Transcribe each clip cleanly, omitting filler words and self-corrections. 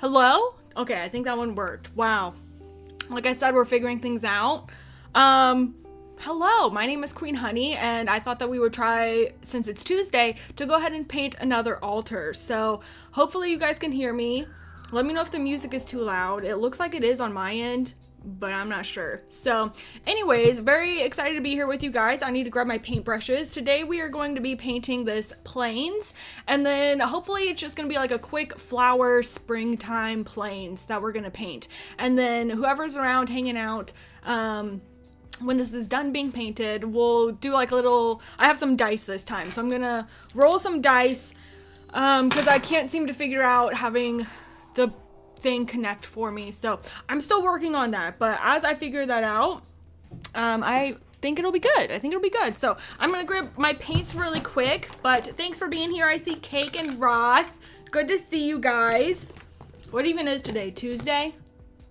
Hello? Okay, I think that one worked. Wow. Like I said, we're figuring things out. Hello, my name is Queen Honey, and I thought that we would try, since it's Tuesday, to go ahead and paint another altar. So hopefully you guys can hear me. Let me know if the music is too loud. It looks like it is on my end, but I'm not sure. So anyways, very excited to be here with you guys. I need to grab my paintbrushes. Today we are going to be painting this plains, and then hopefully it's just gonna be like a quick flower springtime plains that we're gonna paint. And then whoever's around hanging out, when this is done being painted, we'll do like a little, I have some dice this time, so I'm gonna roll some dice, because I can't seem to figure out having the thing connect for me. So I'm still working on that, but as I figure that out, I think it'll be good. I think it'll be good. So I'm gonna grab my paints really quick, but thanks for being here. I see Cake and Roth. Good to see you guys. What even is today? Tuesday?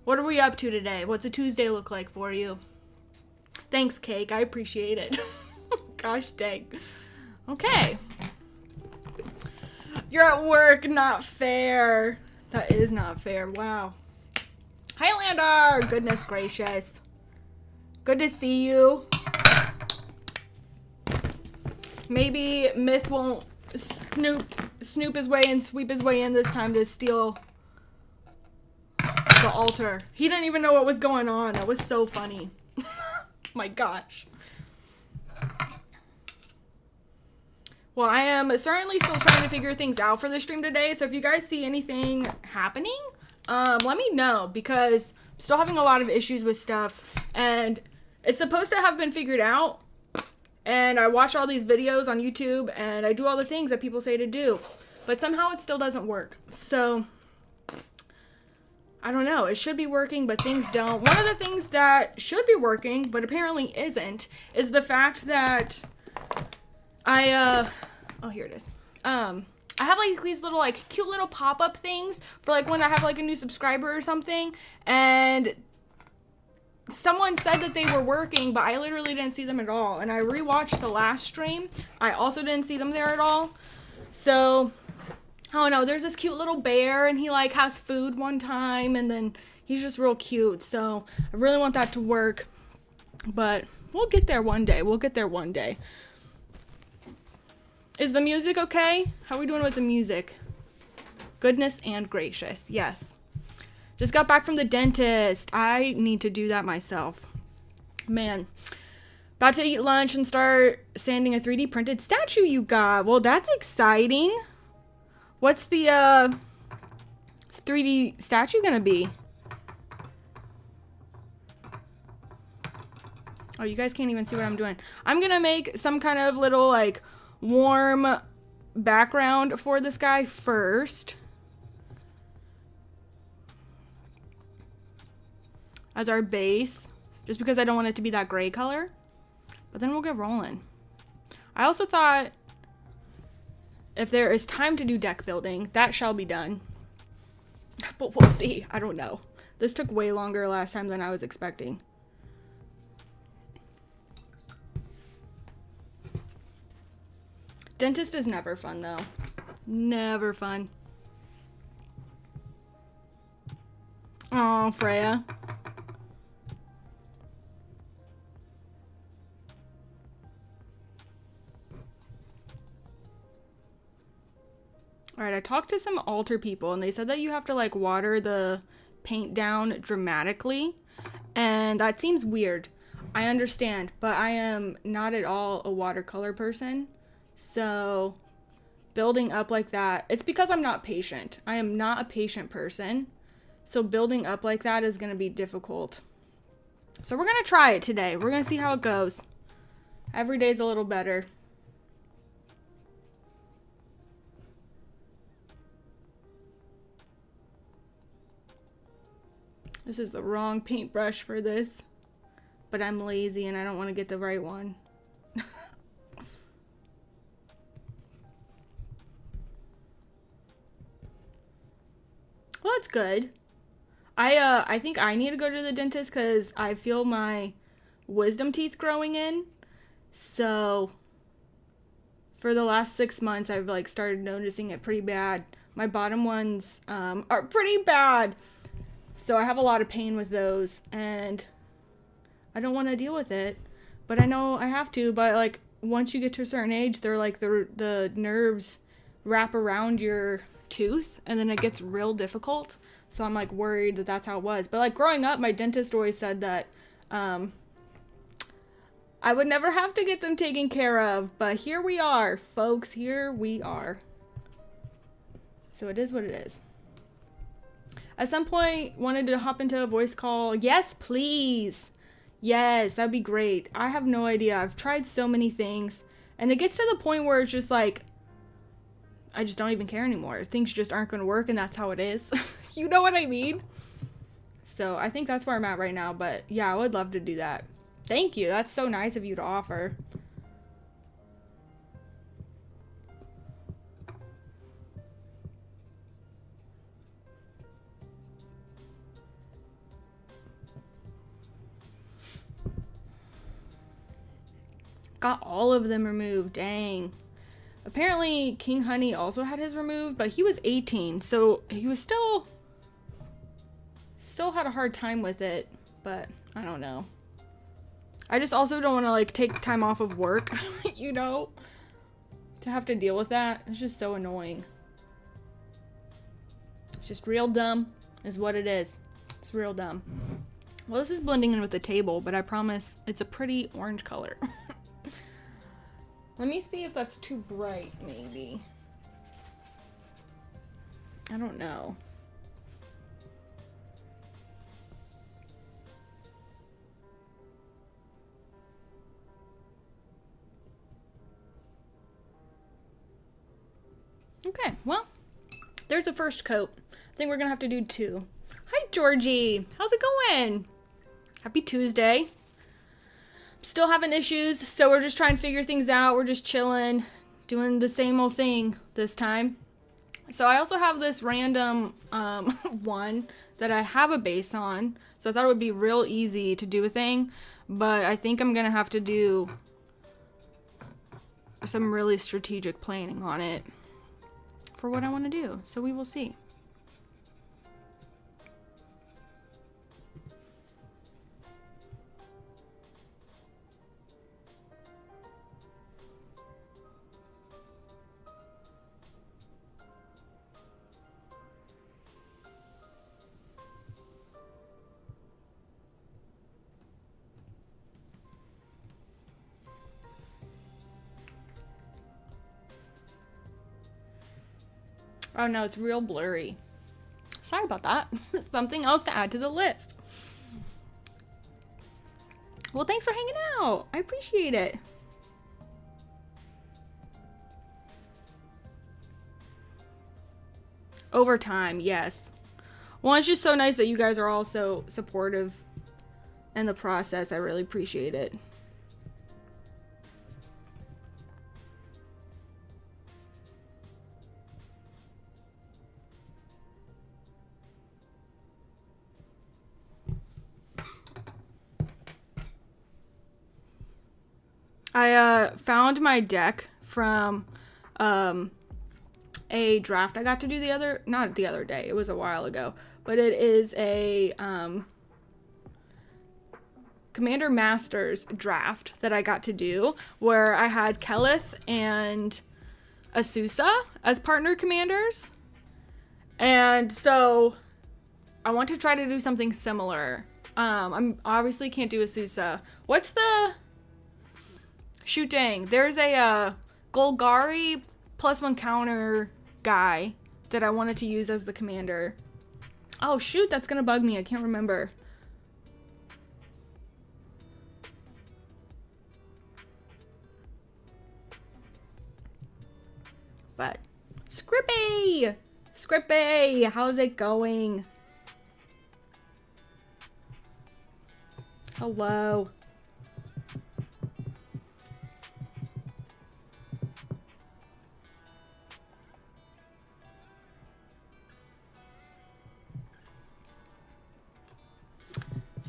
What are we up to today? What's a Tuesday look like for you? Thanks, Cake. I appreciate it. Gosh dang. Okay. You're at work. Not fair. That is not fair. Wow. Highlander! Goodness gracious. Good to see you. Maybe Myth won't snoop his way and sweep his way in this time to steal the altar. He didn't even know what was going on. That was so funny. My gosh. Well, I am certainly still trying to figure things out for the stream today, so if you guys see anything happening, let me know, because I'm still having a lot of issues with stuff, and it's supposed to have been figured out, and I watch all these videos on YouTube, and I do all the things that people say to do, but somehow it still doesn't work. So I don't know, it should be working, but things don't. One of the things that should be working, but apparently isn't, is the fact that oh, here it is. I have like these little like cute little pop-up things for like when I have like a new subscriber or something, and someone said that they were working, but I literally didn't see them at all. And I rewatched the last stream. I also didn't see them there at all. So I don't know, there's this cute little bear, and he like has food one time, and then he's just real cute. So I really want that to work, but we'll get there one day. We'll get there one day. Is the music okay? How are we doing with the music? Goodness and gracious. Yes. Just got back from the dentist. I need to do that myself. Man. About to eat lunch and start sanding a 3D printed statue you got. Well, that's exciting. What's the 3D statue gonna be? Oh, you guys can't even see what I'm doing. I'm gonna make some kind of little like warm background for this guy first, as our base, just because I don't want it to be that gray color, but then we'll get rolling. I also thought if there is time to do deck building, that shall be done, but we'll see. I don't know. This took way longer last time than I was expecting. Dentist is never fun, though. Never fun. Oh, Freya. Alright, I talked to some altar people, and they said that you have to, like, water the paint down dramatically, and that seems weird. I understand, but I am not at all a watercolor person. So building up like that, it's because I'm not patient. I am not a patient person. So building up like that is going to be difficult. So we're going to try it today. We're going to see how it goes. Every day's a little better. This is the wrong paintbrush for this, but I'm lazy and I don't want to get the right one. Well, that's good. I think I need to go to the dentist because I feel my wisdom teeth growing in. So for the last 6 months, I've like started noticing it pretty bad. My bottom ones are pretty bad. So I have a lot of pain with those, and I don't want to deal with it, but I know I have to. But like once you get to a certain age, they're like the nerves wrap around your tooth, and then it gets real difficult. So I'm like worried that that's how it was. But like growing up, my dentist always said that I would never have to get them taken care of. But here we are, folks. Here we are. So it is what it is. At some point, wanted to hop into a voice call. Yes, please. Yes, that'd be great. I have no idea. I've tried so many things, and it gets to the point where it's just like, I just don't even care anymore. Things just aren't going to work, and that's how it is. You know what I mean? So I think that's where I'm at right now, but yeah, I would love to do that. Thank you. That's so nice of you to offer. Got all of them removed. Dang. Apparently, King Honey also had his removed, but he was 18, so he was still had a hard time with it, but I don't know. I just also don't want to, like, take time off of work, you know, to have to deal with that. It's just so annoying. It's just real dumb is what it is. It's real dumb. Well, this is blending in with the table, but I promise it's a pretty orange color. Let me see if that's too bright, maybe. I don't know. Okay, well, there's a first coat. I think we're gonna have to do 2. Hi, Georgie. How's it going? Happy Tuesday. Still having issues, so we're just trying to figure things out. We're just chilling, doing the same old thing this time. So I also have this random one that I have a base on, so I thought it would be real easy to do a thing, but I think I'm gonna have to do some really strategic planning on it for what I want to do, so we will see. Oh no, it's real blurry. Sorry about that. Something else to add to the list. Well, thanks for hanging out. I appreciate it. Over time, yes. Well, it's just so nice that you guys are all so supportive in the process. I really appreciate it. I found my deck from a draft I got to do not the other day, it was a while ago, but it is a Commander Masters draft that I got to do, where I had Kelith and Asusa as partner commanders. And so I want to try to do something similar. I'm obviously can't do Asusa. What's the... Shoot dang. There's a Golgari +1 counter guy that I wanted to use as the commander. Oh shoot, that's gonna bug me. I can't remember. But Scrippy! Scrippy! How's it going? Hello.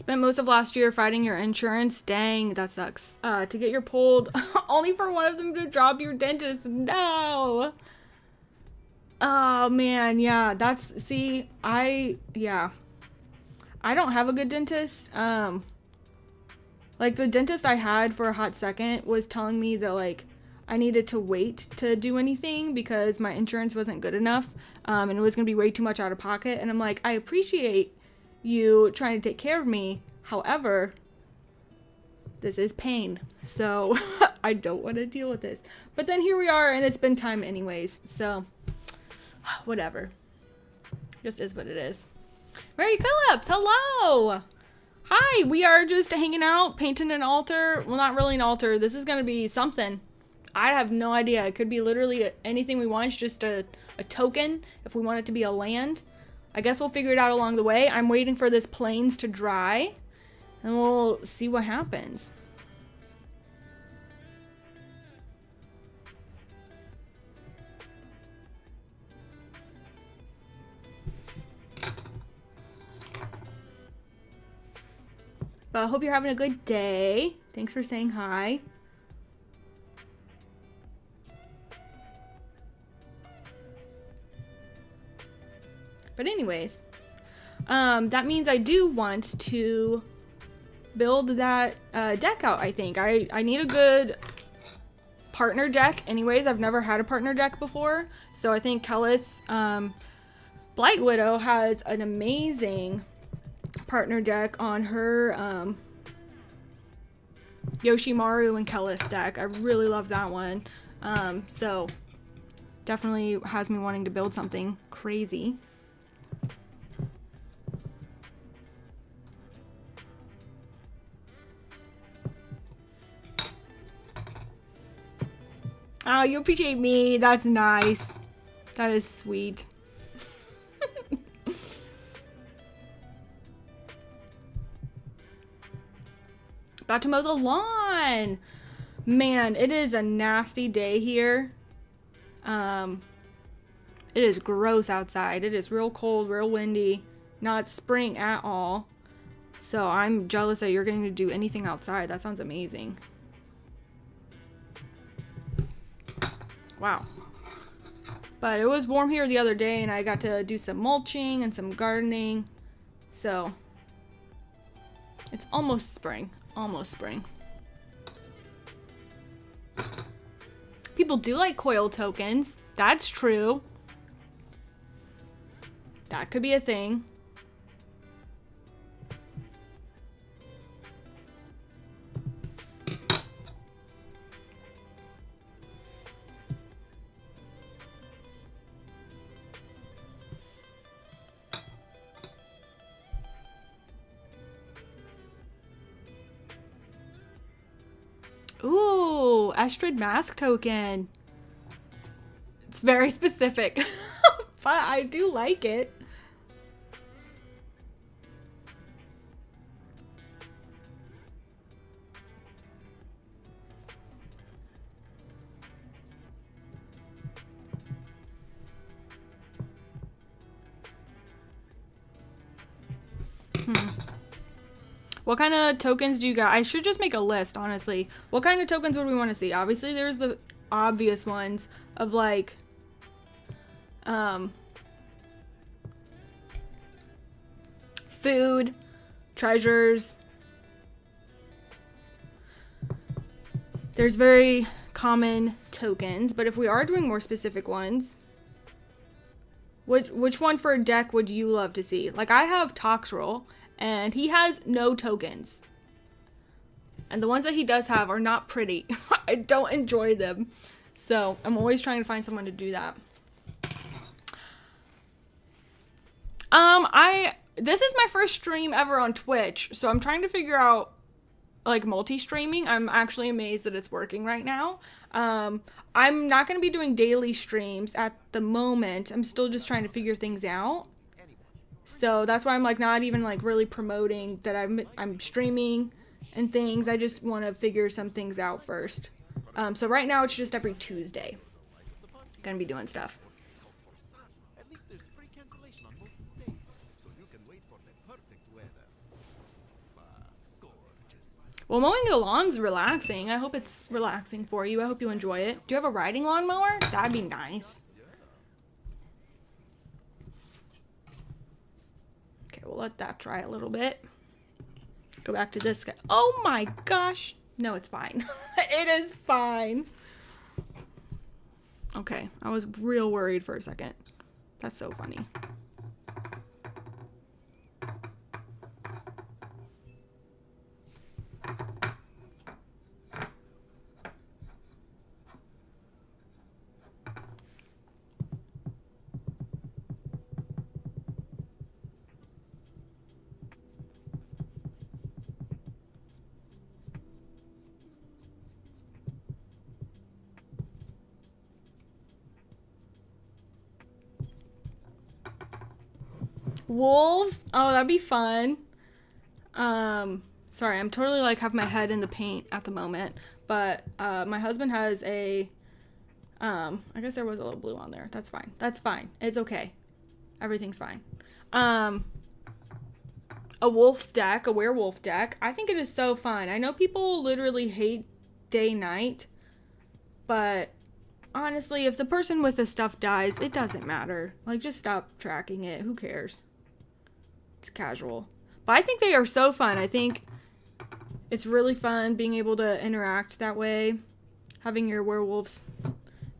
Spent most of last year fighting your insurance. Dang, that sucks. To get your pulled, only for one of them to drop your dentist. No. Oh man, yeah. I don't have a good dentist. Like the dentist I had for a hot second was telling me that like I needed to wait to do anything because my insurance wasn't good enough, and it was gonna be way too much out of pocket. And I'm like, I appreciate you trying to take care of me. However, this is pain, so I don't want to deal with this. But then here we are, and it's been time anyways, so whatever. Just is what it is. Mary Phillips, hello. Hi, we are just hanging out, painting an altar. Well, not really an altar. This is gonna be something. I have no idea. It could be literally anything we want. It's just a token if we want it to be a land. I guess we'll figure it out along the way. I'm waiting for this plains to dry, and we'll see what happens. But I hope you're having a good day. Thanks for saying hi. But anyways, that means I do want to build that deck out, I think. I need a good partner deck. Anyways, I've never had a partner deck before. So I think Kellith, Blight Widow has an amazing partner deck on her Yoshimaru and Kellith deck. I really love that one. So definitely has me wanting to build something crazy. Oh, you appreciate me. That's nice. That is sweet. About to mow the lawn. Man, it is a nasty day here. It is gross outside. It is real cold, real windy. Not spring at all. So I'm jealous that you're getting to do anything outside. That sounds amazing. Wow. But it was warm here the other day, and I got to do some mulching and some gardening. So it's almost spring. Almost spring. People do like coil tokens. That's true. That could be a thing. Ooh, Estrid mask token. It's very specific, but I do like it. What kind of tokens do you got? I should just make a list, honestly. What kind of tokens would we want to see? Obviously, there's the obvious ones of like, food, treasures. There's very common tokens, but if we are doing more specific ones, which one for a deck would you love to see? Like I have Toxrill, and he has no tokens. And the ones that he does have are not pretty. I don't enjoy them. So I'm always trying to find someone to do that. This is my first stream ever on Twitch, so I'm trying to figure out like multi-streaming. I'm actually amazed that it's working right now. I'm not going to be doing daily streams at the moment. I'm still just trying to figure things out. So that's why I'm like not even like really promoting that I'm streaming and things. I just want to figure some things out first. So right now it's just every Tuesday. Gonna be doing stuff. At least there's free cancellation on most stays, so you can wait for the perfect weather. Well, mowing the lawn's relaxing. I hope it's relaxing for you. I hope you enjoy it. Do you have a riding lawnmower? That'd be nice. Okay, we'll let that dry a little bit. Go back to this guy. Oh my gosh. No, it's fine. It is fine. Okay, I was real worried for a second. That's so funny. Wolves? Oh, that'd be fun. Sorry, I'm totally like have my head in the paint at the moment. But my husband has a I guess there was a little blue on there. That's fine. That's fine. It's okay. Everything's fine. A wolf deck, a werewolf deck. I think it is so fun. I know people literally hate day night, but honestly, if the person with the stuff dies, it doesn't matter. Like, just stop tracking it. Who cares? It's casual. But I think they are so fun. I think it's really fun being able to interact that way. Having your werewolves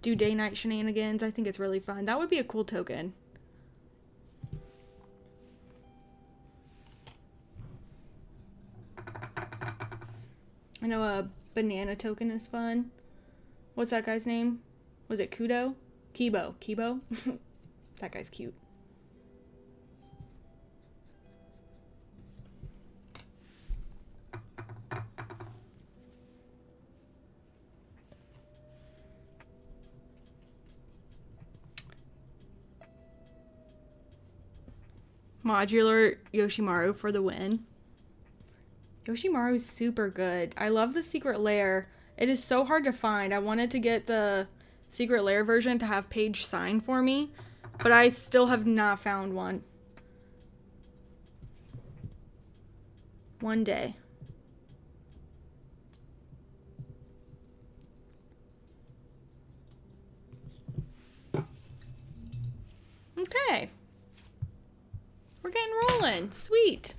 do day-night shenanigans. I think it's really fun. That would be a cool token. I know a banana token is fun. What's that guy's name? Was it Kudo? Kibo. Kibo? That guy's cute. Modular Yoshimaru for the win. Yoshimaru is super good. I love the secret lair. It is so hard to find. I wanted to get the secret lair version to have Paige sign for me, but I still have not found one. One day. Okay. We're getting rolling. Sweet.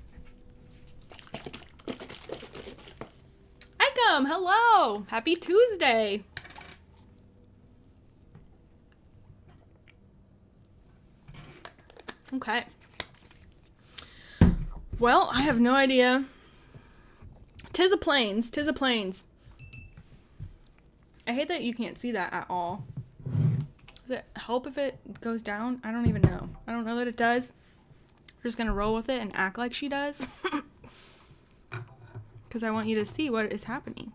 Ekam, hello. Happy Tuesday. Okay. Well, I have no idea. Tis a plains. Tis a plains. I hate that you can't see that at all. Does it help if it goes down? I don't even know. I don't know that it does. We're just gonna roll with it and act like she does. Because I want you to see what is happening.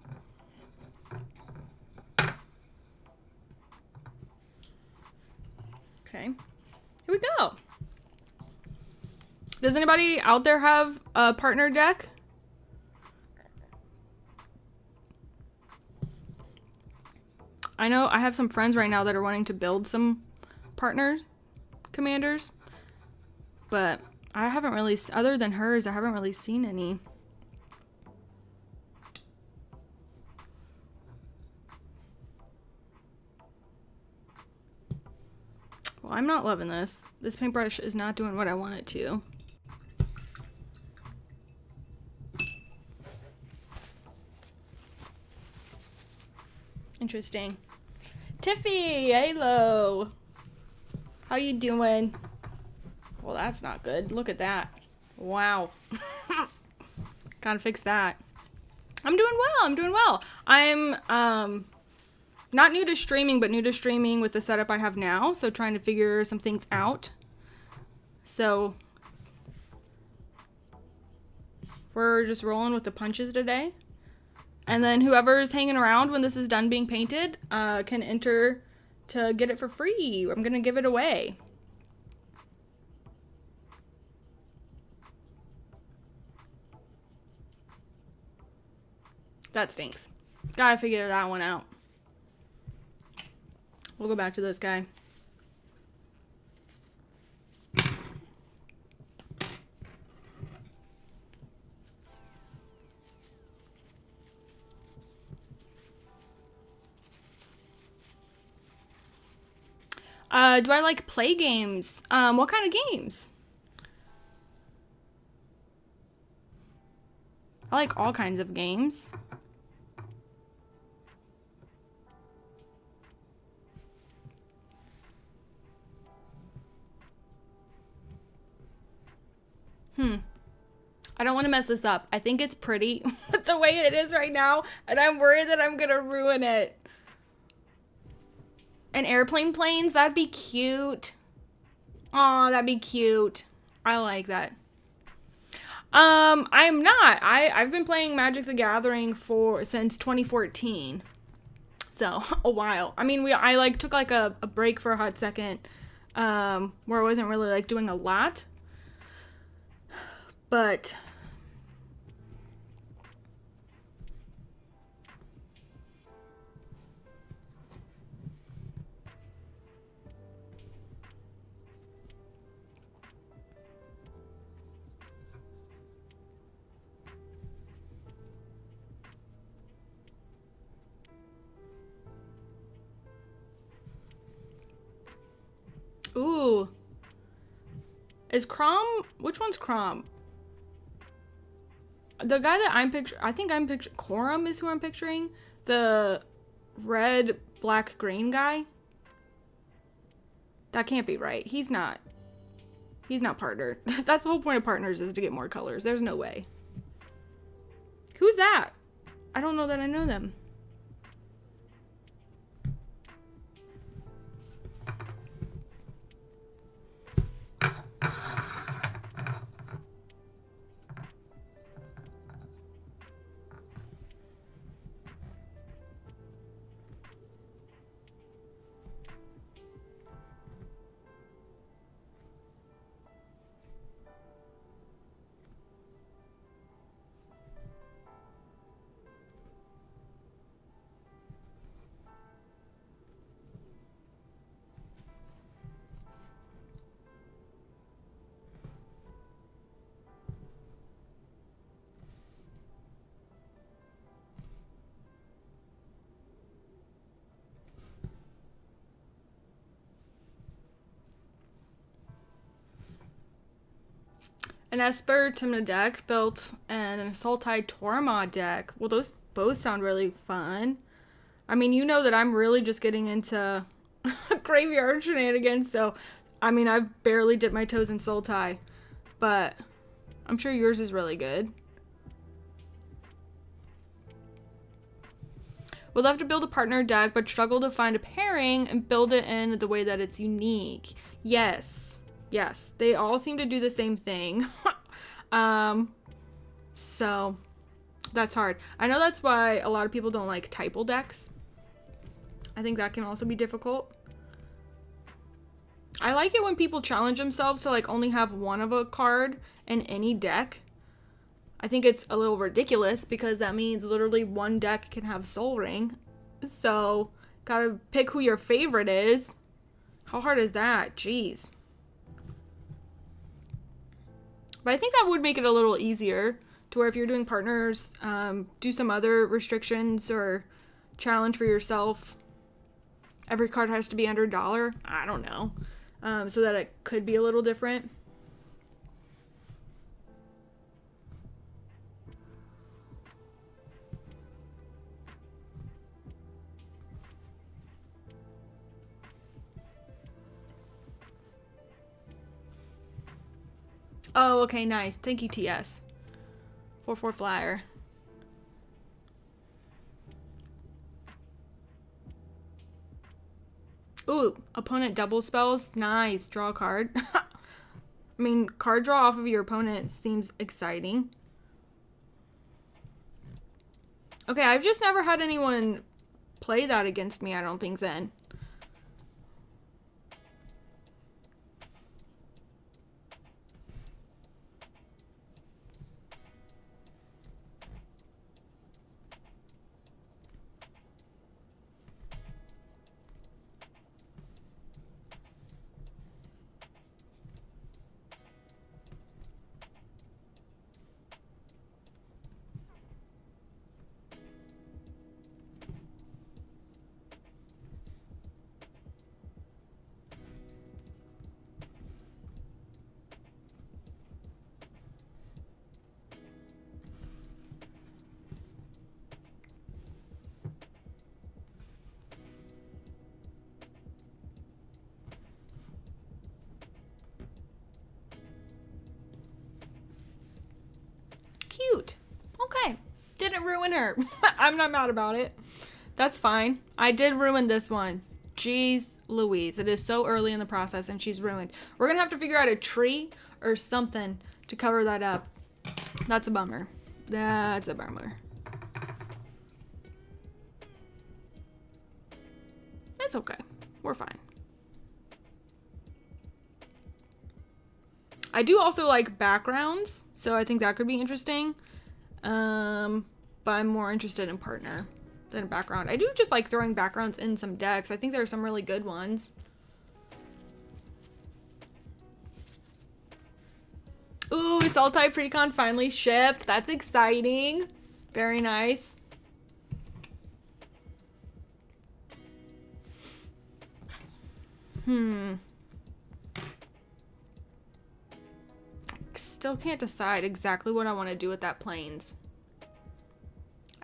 Okay. Here we go. Does anybody out there have a partner deck? I know I have some friends right now that are wanting to build some partner commanders, but I haven't really, other than hers, I haven't really seen any. Well, I'm not loving this. This paintbrush is not doing what I want it to. Interesting. Tiffy, hello. How you doing? Well, that's not good. Look at that. Wow. Gotta fix that. I'm doing well. I'm doing well. I'm not new to streaming, but new to streaming with the setup I have now. So trying to figure some things out. So we're just rolling with the punches today. And then whoever's hanging around when this is done being painted can enter to get it for free. I'm going to give it away. That stinks. Gotta figure that one out. We'll go back to this guy. Do I like play games? What kind of games? I like all kinds of games. I don't want to mess this up. I think it's pretty the way it is right now, and I'm worried that I'm gonna ruin it. And airplane planes, that'd be cute. Aw, that'd be cute. I like that. I'm not. I've been playing Magic the Gathering since 2014. So, a while. I mean, I like took like a break for a hot second, where I wasn't really like doing a lot. But ooh. Is Crom, which one's Crom? The guy that I think I'm picturing, Corum is who I'm picturing. The red, black, green guy. That can't be right. He's not partnered. That's the whole point of partners, is to get more colors. There's no way. Who's that? I don't know that I know them. An Esper Timna deck built and an Sultai Torma deck. Well, those both sound really fun. I mean, you know that I'm really just getting into graveyard shenanigans, so I mean, I've barely dipped my toes in Sultai, but I'm sure yours is really good. Would love to build a partner deck, but struggle to find a pairing and build it in the way that it's unique. Yes. Yes, they all seem to do the same thing. So that's hard. I know that's why a lot of people don't like typal decks. I think that can also be difficult. I like it when people challenge themselves to like only have one of a card in any deck. I think it's a little ridiculous because that means literally one deck can have Soul Ring. So, gotta pick who your favorite is. How hard is that? Jeez. But I think that would make it a little easier to where if you're doing partners, do some other restrictions or challenge for yourself. Every card has to be under $1. I don't know. So that it could be a little different. Oh, okay, nice. Thank you, TS. 4/4 flyer. Ooh, opponent double spells. Nice. Draw a card. I mean, card draw off of your opponent seems exciting. Okay, I've just never had anyone play that against me, I don't think, then. ruin her. I'm not mad about it. That's fine. I did ruin this one. Jeez Louise. It is so early in the process and she's ruined. We're going to have to figure out a tree or something to cover that up. That's a bummer. That's a bummer. It's okay. We're fine. I do also like backgrounds, so I think that could be interesting. But I'm more interested in partner than a background. I do just like throwing backgrounds in some decks. I think there are some really good ones. Ooh, Soul Type Precon finally shipped. That's exciting. Very nice. Still can't decide exactly what I want to do with that planes.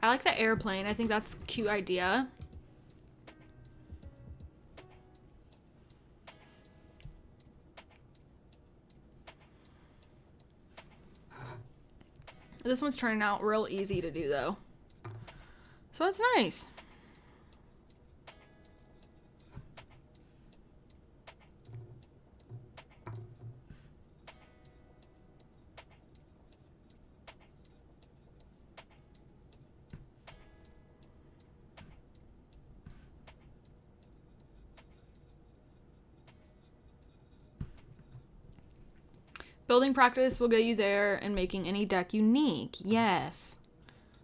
I like the airplane. I think that's a cute idea. This one's turning out real easy to do though. So that's nice. Building practice will get you there and making any deck unique. Yes.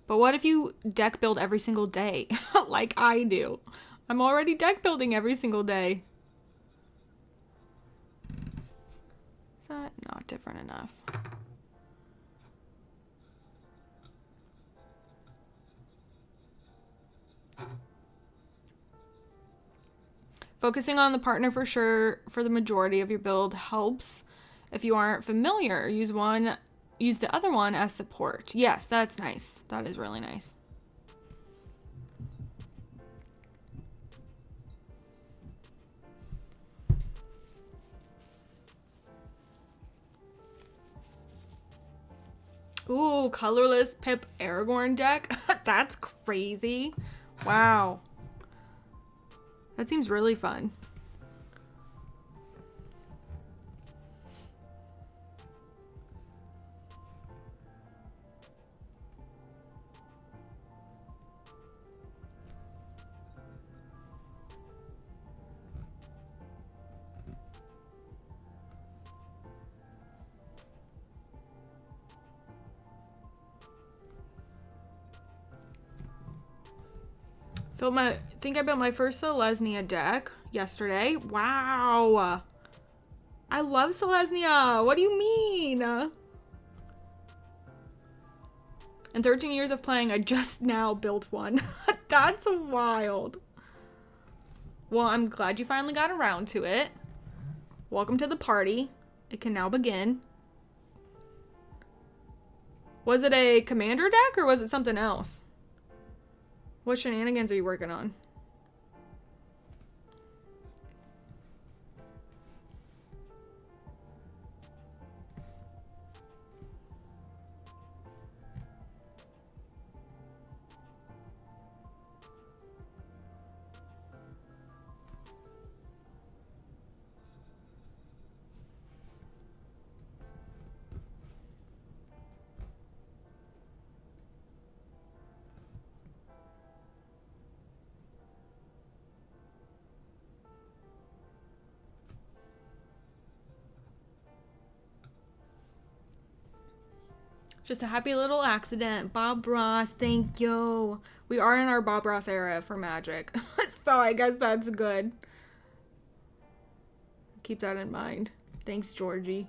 But what if you deck build every single day? Like I do. I'm already deck building every single day. Is that not different enough? Focusing on the partner for sure for the majority of your build helps. If you aren't familiar, use the other one as support. Yes, that's nice. That is really nice. Ooh, colorless Pip Aragorn deck. That's crazy. Wow. That seems really fun. Think I built my first Selesnya deck yesterday. Wow. I love Selesnya. What do you mean? In 13 years of playing, I just now built one. That's wild. Well, I'm glad you finally got around to it. Welcome to the party. It can now begin. Was it a commander deck or was it something else? What shenanigans are you working on? Just a happy little accident. Bob Ross, thank you. We are in our Bob Ross era for Magic. So I guess that's good. Keep that in mind. Thanks, Georgie.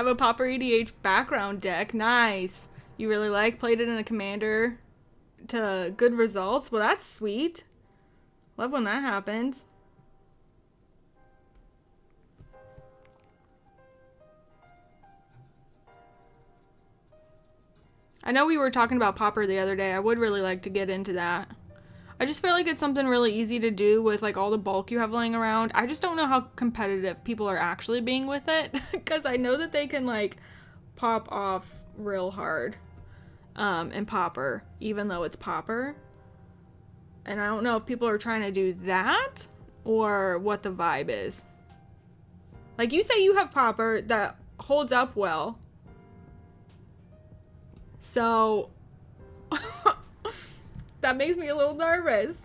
Have a Popper EDH background deck. Nice. You really like? Played it in a commander to good results. Well, that's sweet. Love when that happens. I know we were talking about Popper the other day. I would really like to get into that. I just feel like it's something really easy to do with like all the bulk you have laying around. I just don't know how competitive people are actually being with it because I know that they can like pop off real hard in Popper, even though it's Popper. And I don't know if people are trying to do that or what the vibe is. Like you say you have Popper that holds up well. So that makes me a little nervous.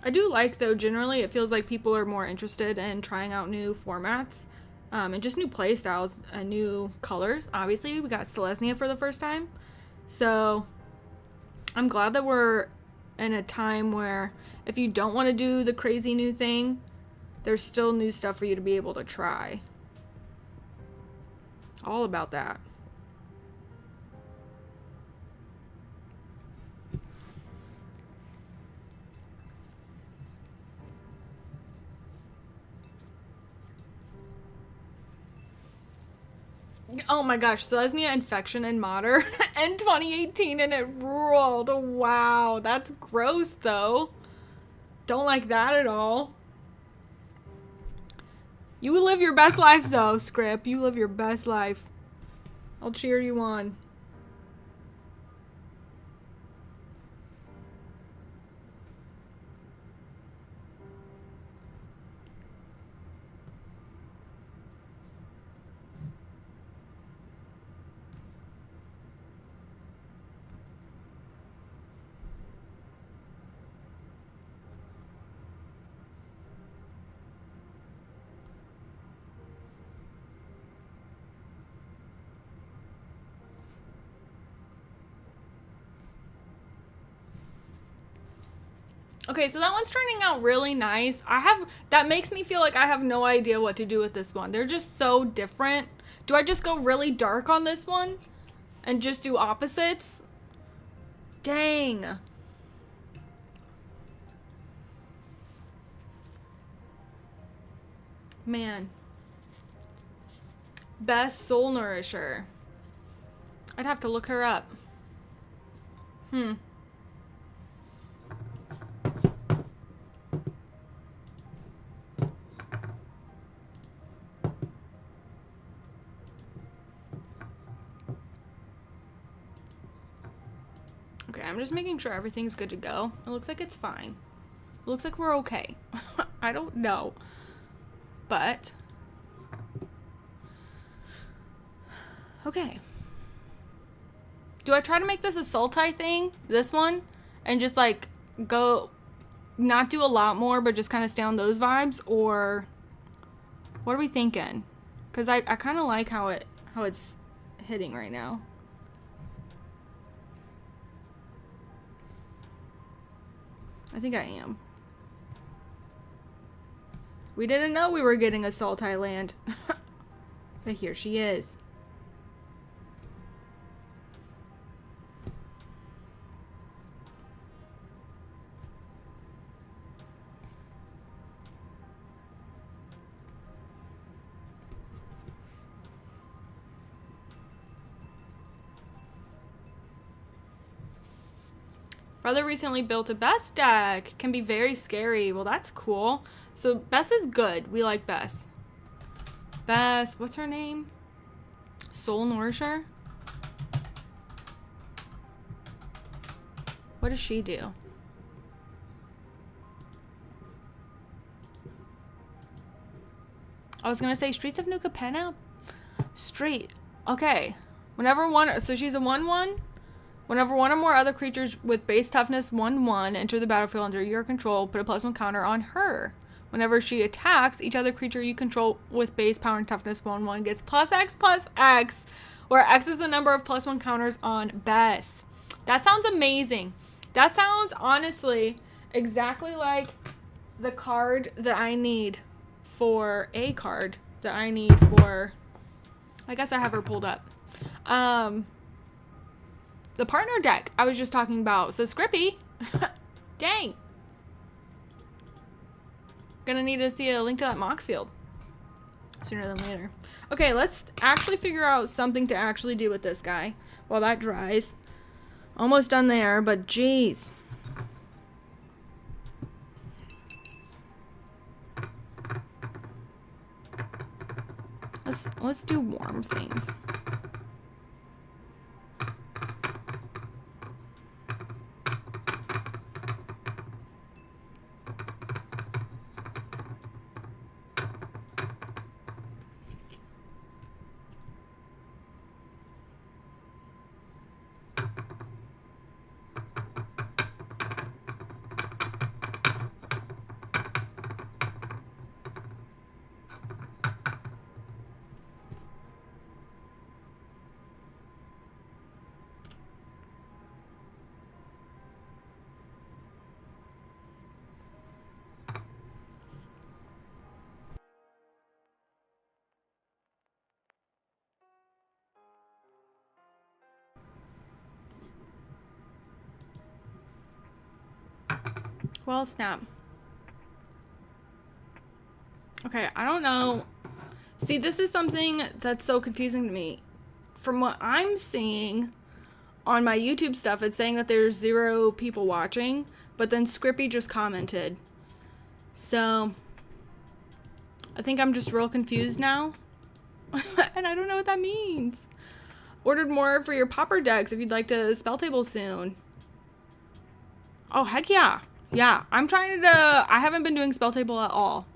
I do like, though, generally it feels like people are more interested in trying out new formats and just new play styles and new colors. Obviously, we got Selesnya for the first time. So I'm glad that we're in a time where if you don't want to do the crazy new thing, there's still new stuff for you to be able to try. All about that. Oh my gosh, Selesnya Infection in Modern in 2018 and it ruled. Wow, that's gross though. Don't like that at all. You live your best life though, Script. You live your best life. I'll cheer you on. Okay, so that one's turning out really nice. That makes me feel like I have no idea what to do with this one. They're just so different. Do I just go really dark on this one and just do opposites? Dang. Man. Best Soul Nourisher. I'd have to look her up. Okay, I'm just making sure everything's good to go. It looks like it's fine. It looks like we're okay. I don't know. But okay. Do I try to make this a Sultai thing? This one? And just like go not do a lot more but just kind of stay on those vibes, or what are we thinking? Because I kind of like how it's hitting right now. I think I am. We didn't know we were getting a Sultai land. But here she is. Brother recently built a Bess deck. Can be very scary. Well, that's cool. So Bess is good. We like Bess. Bess, what's her name? Soul Nourisher? What does she do? I was gonna say Streets of New Capenna? Street. Okay. Whenever one, so she's a 1/1. Whenever one or more other creatures with base toughness 1/1 enter the battlefield under your control, put a +1 counter on her. Whenever she attacks, each other creature you control with base power and toughness 1/1 gets +X, where X is the number of +1 counters on Bess. That sounds amazing. That sounds honestly exactly like the card that I need for a card that I need for, I guess I have her pulled up. The partner deck I was just talking about. So Scrippy, dang. Gonna need to see a link to that Mox field sooner than later. Okay, let's actually figure out something to actually do with this guy while that dries. Almost done there, but geez. Let's do warm things. Well, snap. Okay, I don't know. See, this is something that's so confusing to me. From what I'm seeing on my YouTube stuff, it's saying that there's 0 people watching, but then Scrippy just commented. So, I think I'm just real confused now. And I don't know what that means. Ordered more for your popper decks if you'd like to spell table soon. Oh, heck yeah. Yeah, I'm trying to, I haven't been doing spell table at all.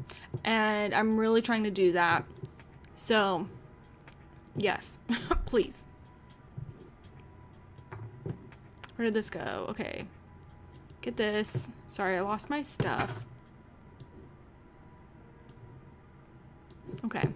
And I'm really trying to do that. So, yes, please. Where did this go? Okay. Get this. Sorry, I lost my stuff. Okay.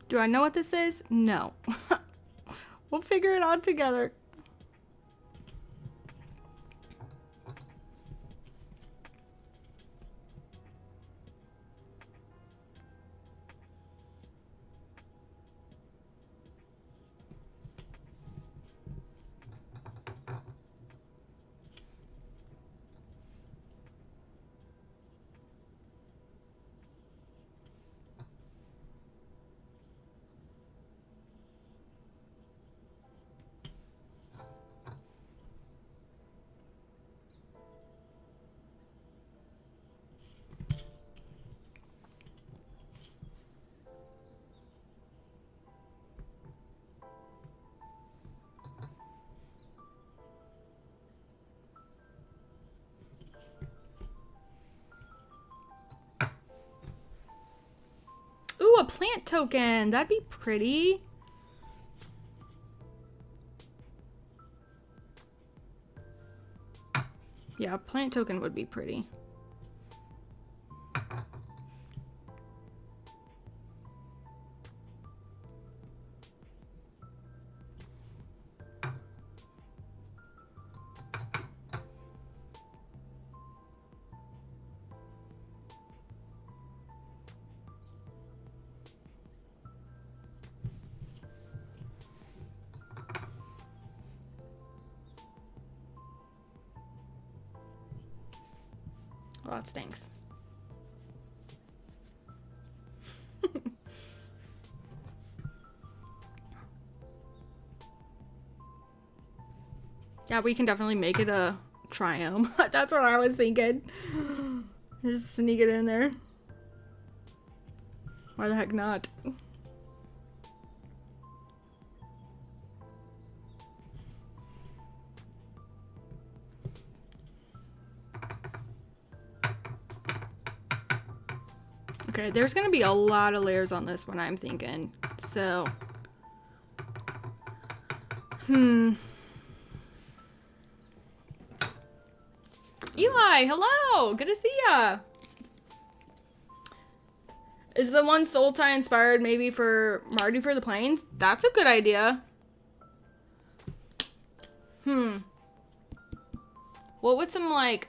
Do I know what this is? No. We'll figure it out together. Ooh, a plant token. That'd be pretty. Yeah, a plant token would be pretty. Well, that stinks. Yeah, we can definitely make it a triome. That's what I was thinking. Just sneak it in there. Why the heck not? Okay, there's gonna be a lot of layers on this one, I'm thinking. So, Eli, hello! Good to see ya! Is the one soul tie inspired maybe for Mardu for the Plains? That's a good idea. What would some, like...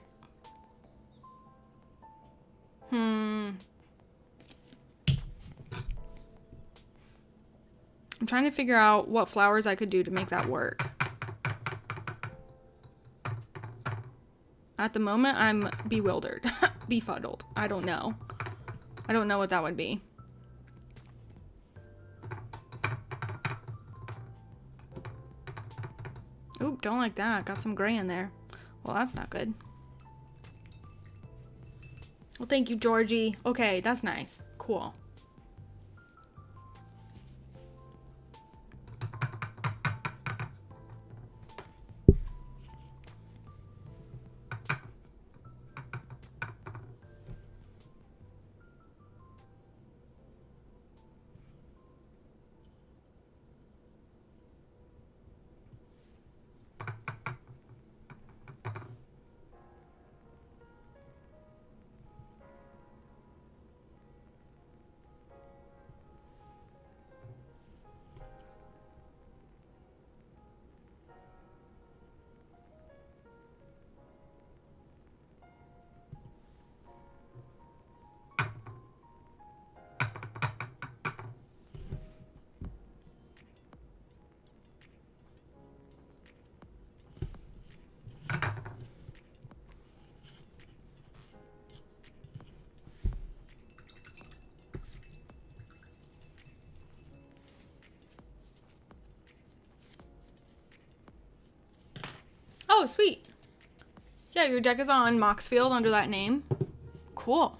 I'm trying to figure out what flowers I could do to make that work. At the moment, I'm bewildered. Befuddled. I don't know. I don't know what that would be. Oop, don't like that. Got some gray in there. Well, that's not good. Well, thank you, Georgie. Okay, that's nice. Cool. Oh, sweet. Yeah, your deck is on Moxfield under that name. Cool.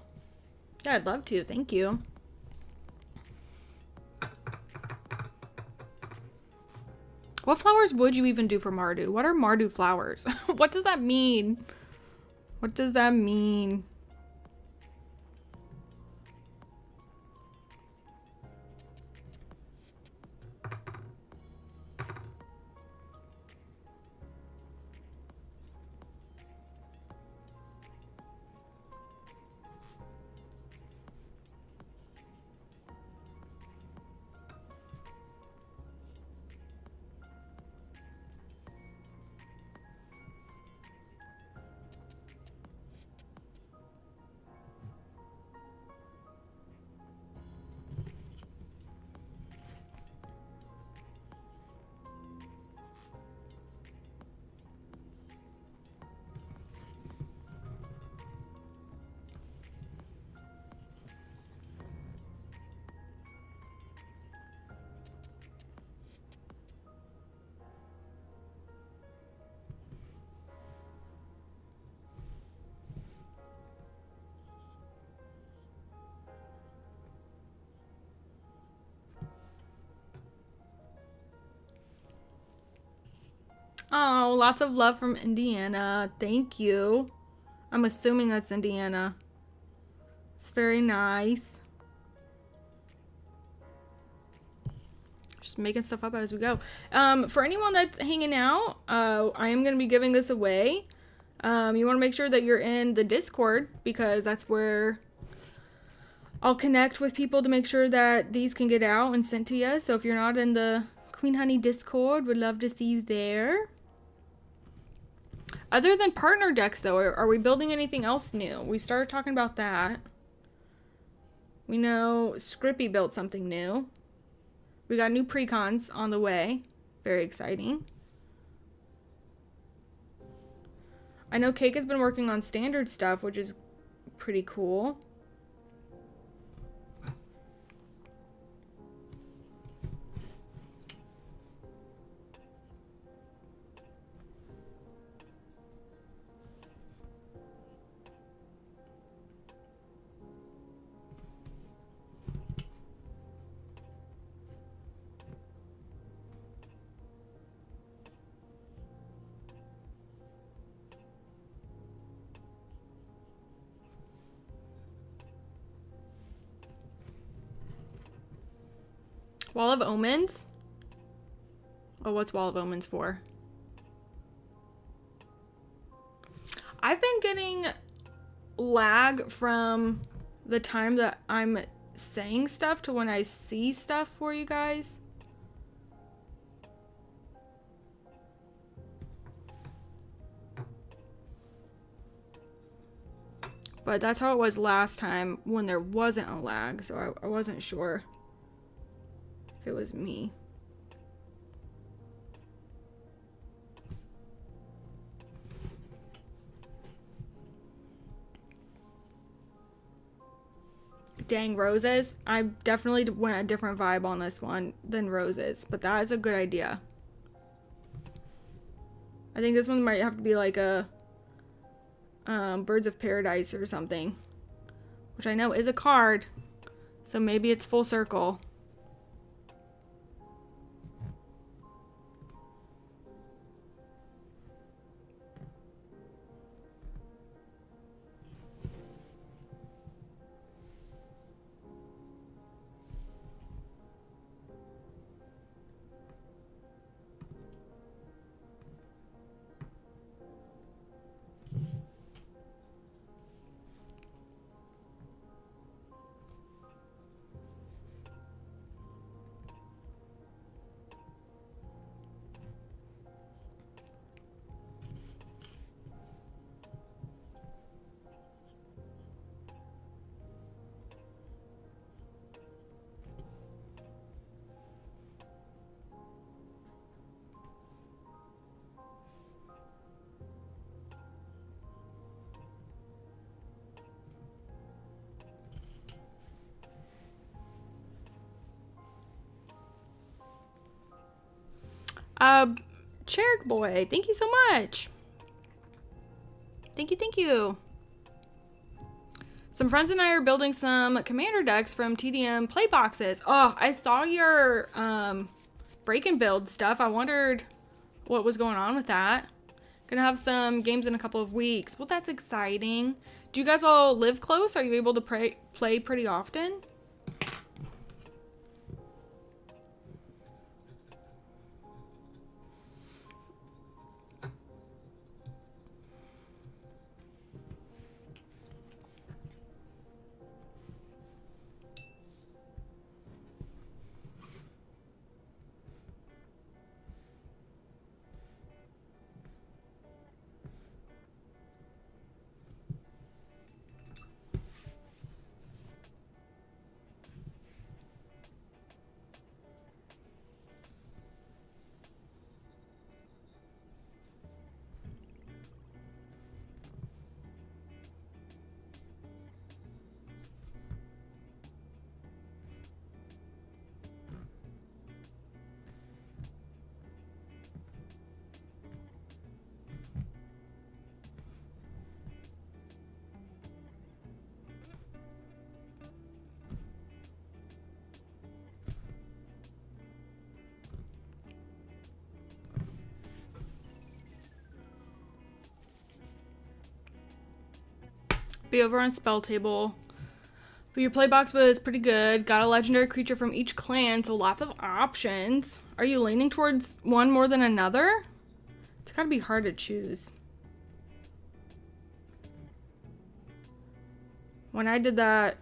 Yeah, I'd love to. Thank you. What flowers would you even do for Mardu? What are Mardu flowers? What does that mean? What does that mean? Oh, lots of love from Indiana. Thank you. I'm assuming that's Indiana. It's very nice. Just making stuff up as we go. For anyone that's hanging out, I am going to be giving this away. You want to make sure that you're in the Discord because that's where I'll connect with people to make sure that these can get out and sent to you. So if you're not in the Queen Honey Discord, would love to see you there. Other than partner decks, though, are we building anything else new? We started talking about that. We know Scrippy built something new. We got new precons on the way. Very exciting. I know Cake has been working on standard stuff, which is pretty cool. Wall of Omens? Oh, what's Wall of Omens for? I've been getting lag from the time that I'm saying stuff to when I see stuff for you guys. But that's how it was last time when there wasn't a lag, so I wasn't sure if it was me. Dang, roses. I definitely went a different vibe on this one than roses, but that is a good idea. I think this one might have to be like a Birds of Paradise or something, which I know is a card, so maybe it's full circle. Cherrick Boy, thank you so much. Thank you, thank you. Some friends and I are building some commander decks from TDM play boxes. Oh, I saw your break and build stuff. I wondered what was going on with that. Gonna have some games in a couple of weeks. Well, that's exciting. Do you guys all live close? Are you able to play pretty often? Be over on Spell Table. But your playbox was pretty good. Got a legendary creature from each clan, so lots of options. Are you leaning towards one more than another? It's gotta be hard to choose. When I did that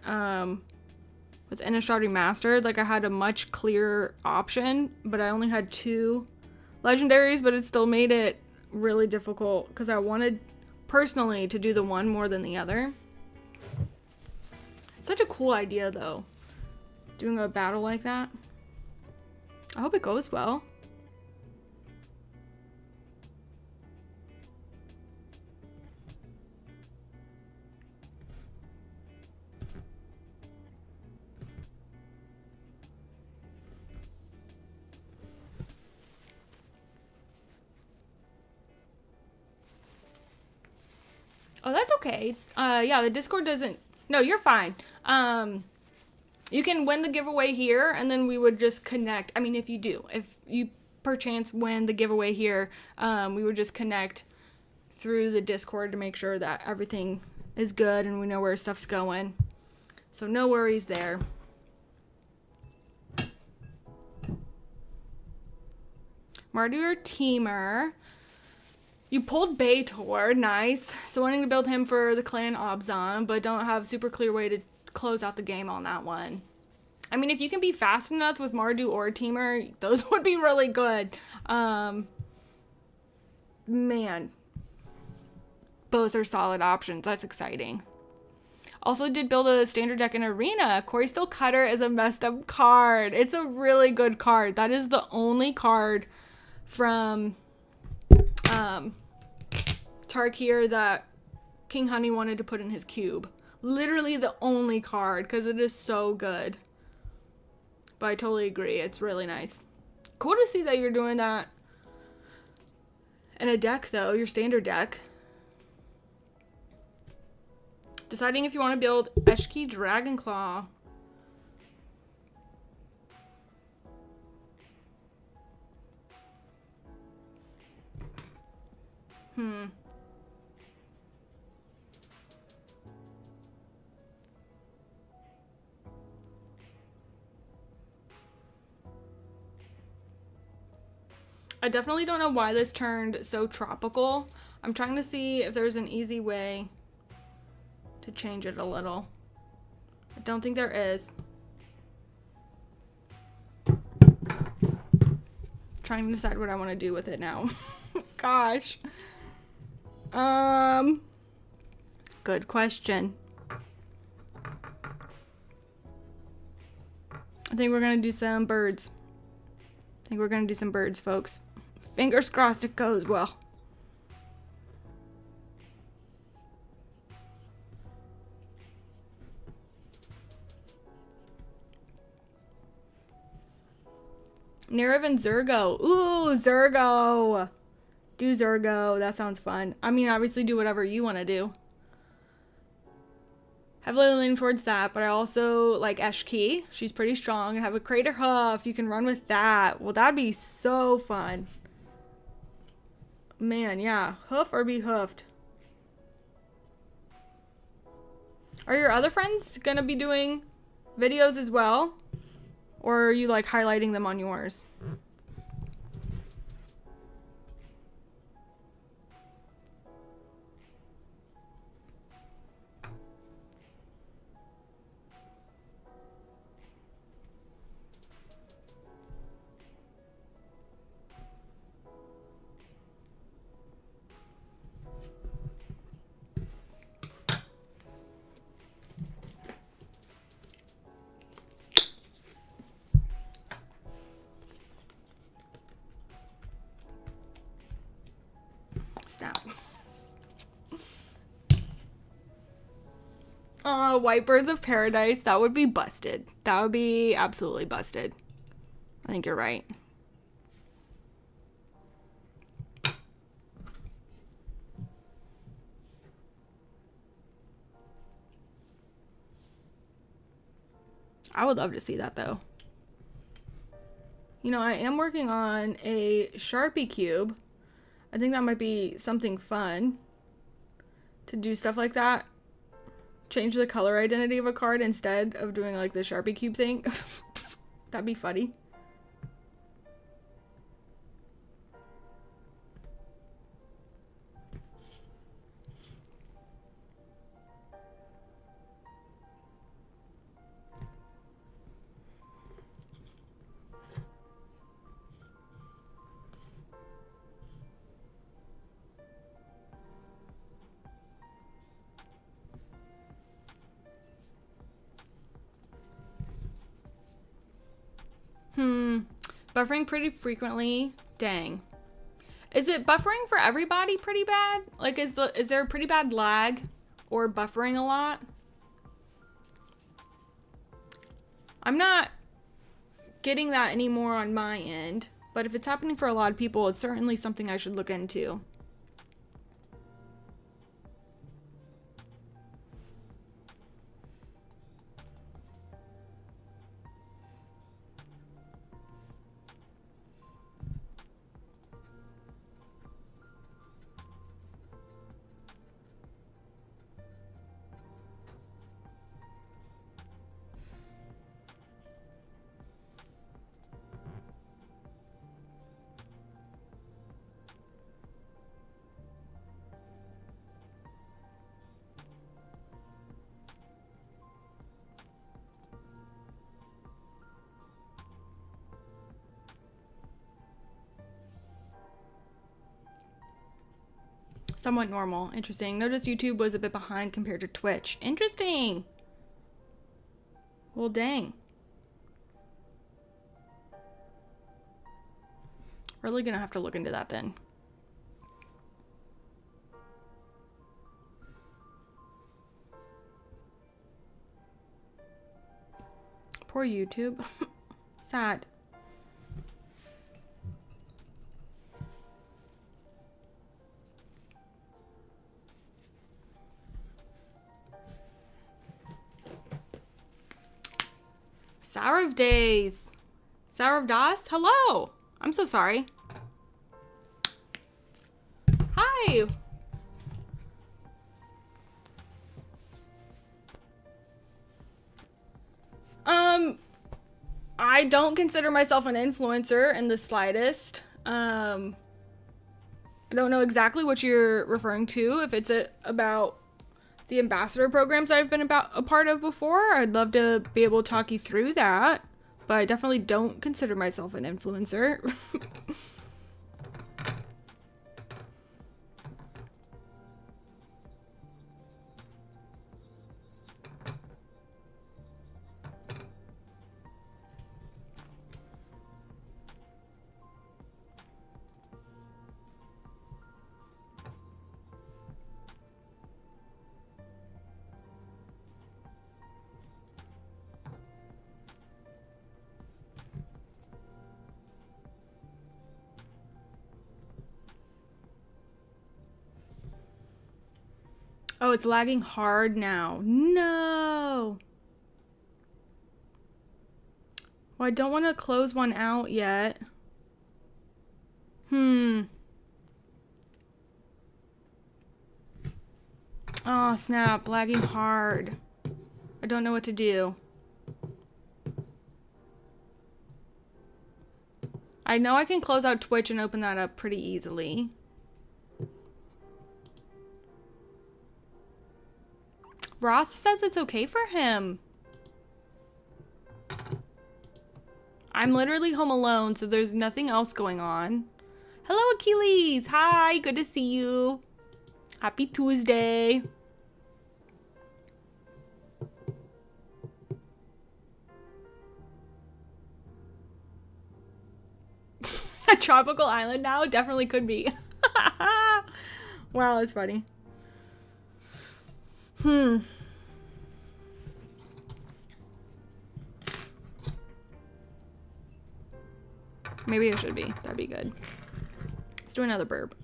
with Innistrad Remastered, like I had a much clearer option, but I only had 2 legendaries, but it still made it really difficult because I wanted personally to do the one more than the other. It's such a cool idea though, doing a battle like that. I hope it goes well. Oh, that's okay. Yeah, the Discord doesn't... No, you're fine. You can win the giveaway here, and then we would just connect. I mean, if you perchance win the giveaway here, we would just connect through the Discord to make sure that everything is good and we know where stuff's going. So no worries there. Mardu or Teamer. You pulled Baitor, nice. So wanting to build him for the clan Obzon, but don't have super clear way to close out the game on that one. I mean, if you can be fast enough with Mardu or Teamer, those would be really good. Man. Both are solid options. That's exciting. Also did build a standard deck in Arena. Corey Still Cutter is a messed up card. It's a really good card. That is the only card from Tarkir that King Honey wanted to put in his cube. Literally the only card, because it is so good. But I totally agree. It's really nice. Cool to see that you're doing that in a deck, though. Your standard deck. Deciding if you want to build Eshki Dragonclaw. I definitely don't know why this turned so tropical. I'm trying to see if there's an easy way to change it a little. I don't think there is. Trying to decide what I want to do with it now. Gosh. Good question. I think we're gonna do some birds. Folks. Fingers crossed it goes well. Nerav and Zergo. Ooh, Zergo. Do Zergo. That sounds fun. I mean, obviously do whatever you want to do. Heavily leaning towards that, but I also like Eshki. She's pretty strong and have a Crater Hoof. You can run with that. Well, that'd be so fun. Man, yeah. Hoof or be hoofed. Are your other friends gonna be doing videos as well? Or are you like highlighting them on yours? Snap. Oh, White Birds of Paradise. That would be busted. That would be absolutely busted. I think you're right. I would love to see that, though. You know, I am working on a Sharpie cube. I think that might be something fun to do stuff like that. Change the color identity of a card instead of doing like the Sharpie cube thing. That'd be funny. Buffering pretty frequently. Dang. Is it buffering for everybody pretty bad? Like, is there a pretty bad lag or buffering a lot? I'm not getting that anymore on my end, but if it's happening for a lot of people, it's certainly something I should look into. Somewhat normal. Interesting. Noticed YouTube was a bit behind compared to Twitch. Interesting. Well, dang. Really gonna have to look into that then. Poor YouTube. Sad. Sour of Days. Sour of Das? Hello. I'm so sorry. Hi. I don't consider myself an influencer in the slightest. I don't know exactly what you're referring to. If it's about the ambassador programs I've been a part of before, I'd love to be able to talk you through that. But I definitely don't consider myself an influencer. Oh, it's lagging hard now. No. Well, I don't want to close one out yet. Oh, snap. Lagging hard. I don't know what to do. I know I can close out Twitch and open that up pretty easily. Roth says it's okay for him. I'm literally home alone, so there's nothing else going on. Hello, Achilles. Hi, good to see you. Happy Tuesday. A tropical island now? Definitely could be. Wow, that's funny. Maybe it should be. That'd be good. Let's do another burp.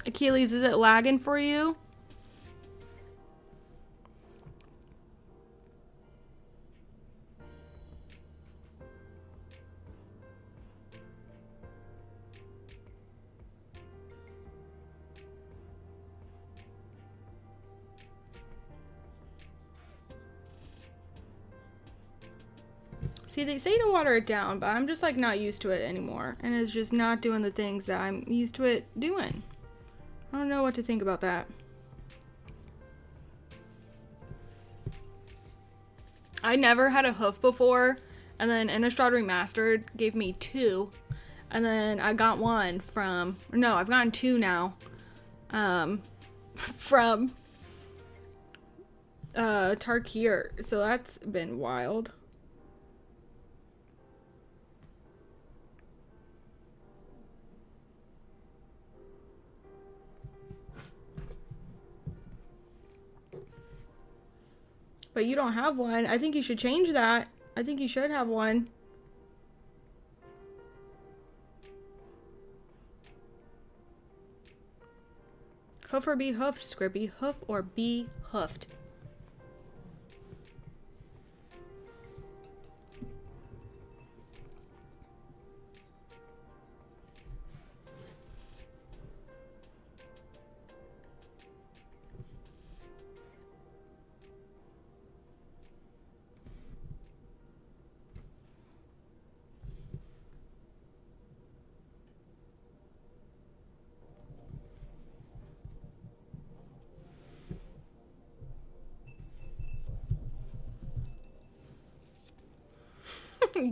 Achilles, is it lagging for you? See, they say to water it down, but I'm just like not used to it anymore. And it's just not doing the things that I'm used to it doing. I don't know what to think about that. I never had a hoof before, and then Innistrad Remastered gave me 2, and then I got one from, no, I've gotten 2 now, from Tarkir, so that's been wild. But you don't have one. I think you should change that. I think you should have one. Hoof or be hoofed, Scrippy. Hoof or be hoofed.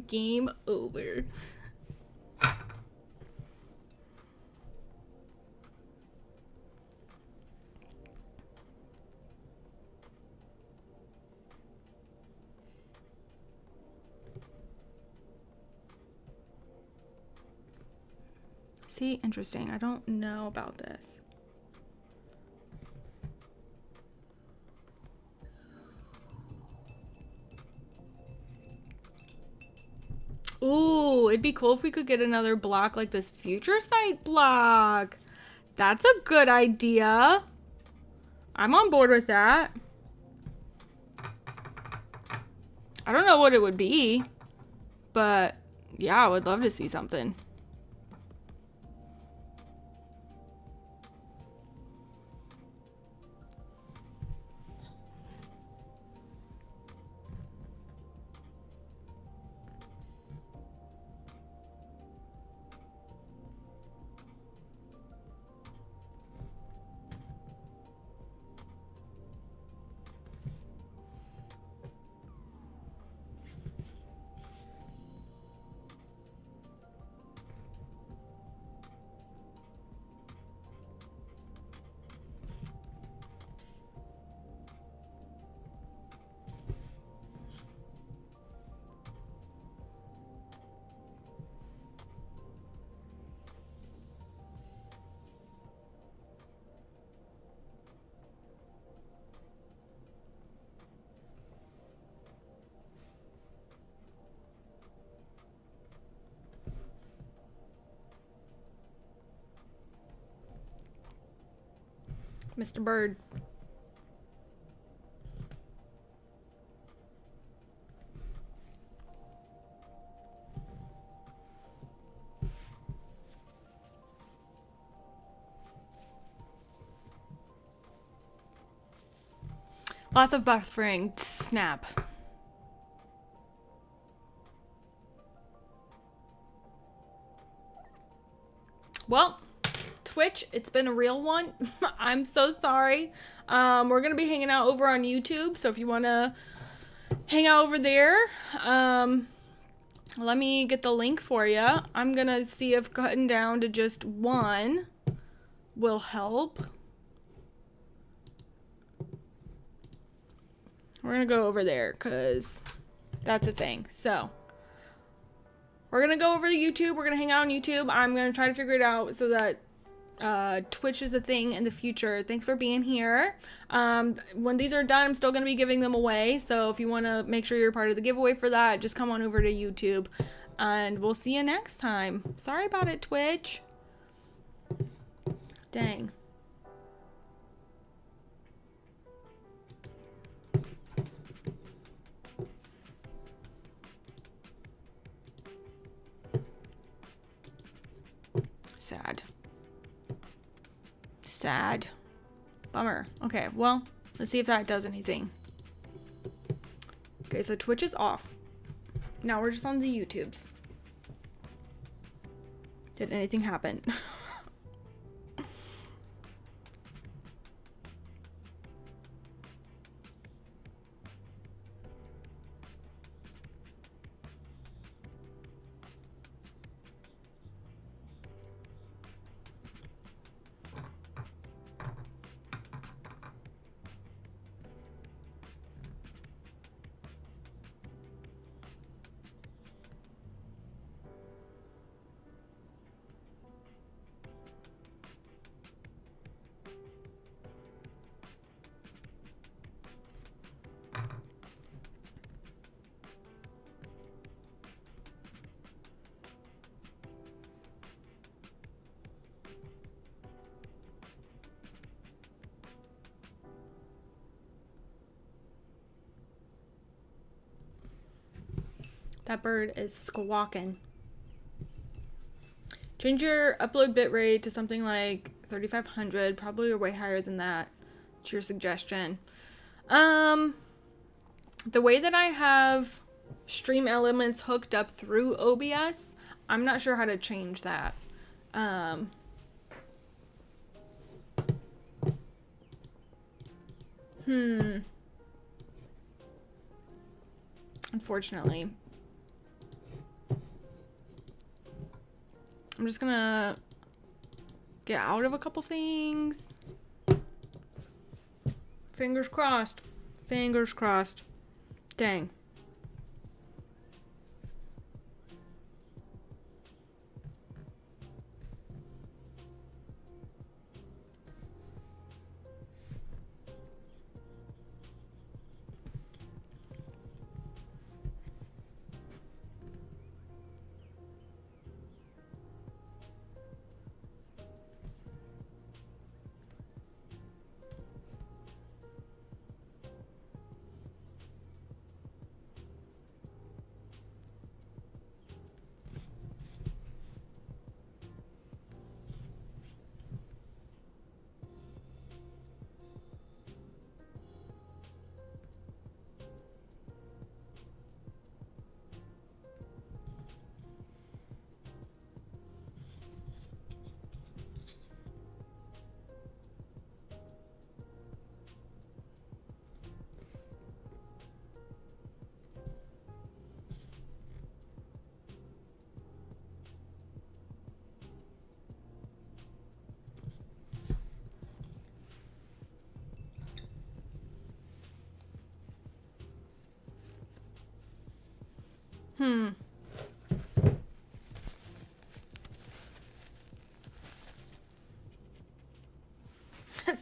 Game over. See, interesting. I don't know about this. Ooh, it'd be cool if we could get another block like this future sight block. That's a good idea. I'm on board with that. I don't know what it would be, but yeah, I would love to see something. Mr. Bird. Lots of buffering. Snap. Well, Twitch, it's been a real one. I'm so sorry. We're gonna be hanging out over on YouTube, so if you wanna hang out over there, let me get the link for you. I'm gonna see if cutting down to just one will help. We're gonna go over there because that's a thing. So we're gonna go over to YouTube. We're gonna hang out on YouTube. I'm gonna try to figure it out so that Twitch is a thing in the future. Thanks for being here. When these are done, I'm still gonna be giving them away. So if you want to make sure you're part of the giveaway for that, just come on over to YouTube, and we'll see you next time. Sorry about it, Twitch. Dang. Sad. Sad. Bummer. Okay, well, let's see if that does anything. Okay, so Twitch is off. Now we're just on the YouTubes. Did anything happen? That bird is squawking. Change your upload bitrate to something like 3500, probably way higher than that. It's your suggestion. The way that I have Stream Elements hooked up through OBS, I'm not sure how to change that. Unfortunately. I'm just gonna get out of a couple things. Fingers crossed. Fingers crossed. Dang.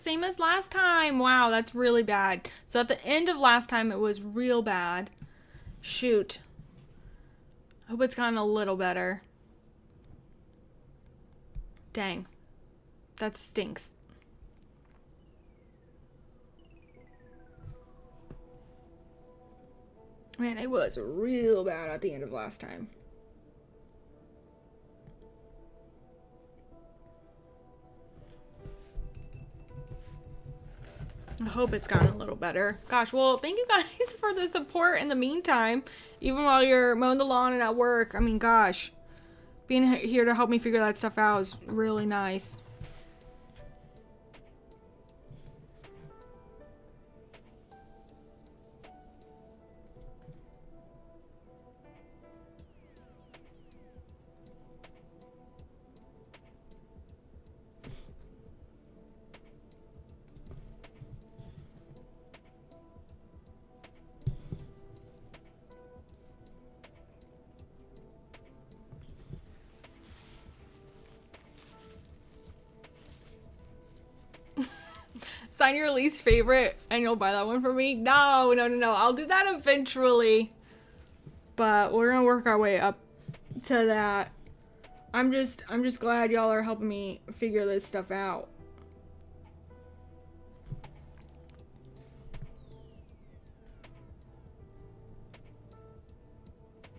Same as last time. Wow, that's really bad. So at the end of last time, it was real bad. Shoot. I hope it's gotten a little better. Dang. That stinks. Man, it was real bad at the end of last time. I hope it's gotten a little better. Gosh, well, thank you guys for the support in the meantime. Even while you're mowing the lawn and at work. I mean, gosh. Being here to help me figure that stuff out is really nice. Sign your least favorite and you'll buy that one for me? No. I'll do that eventually. But we're gonna work our way up to that. I'm just glad y'all are helping me figure this stuff out.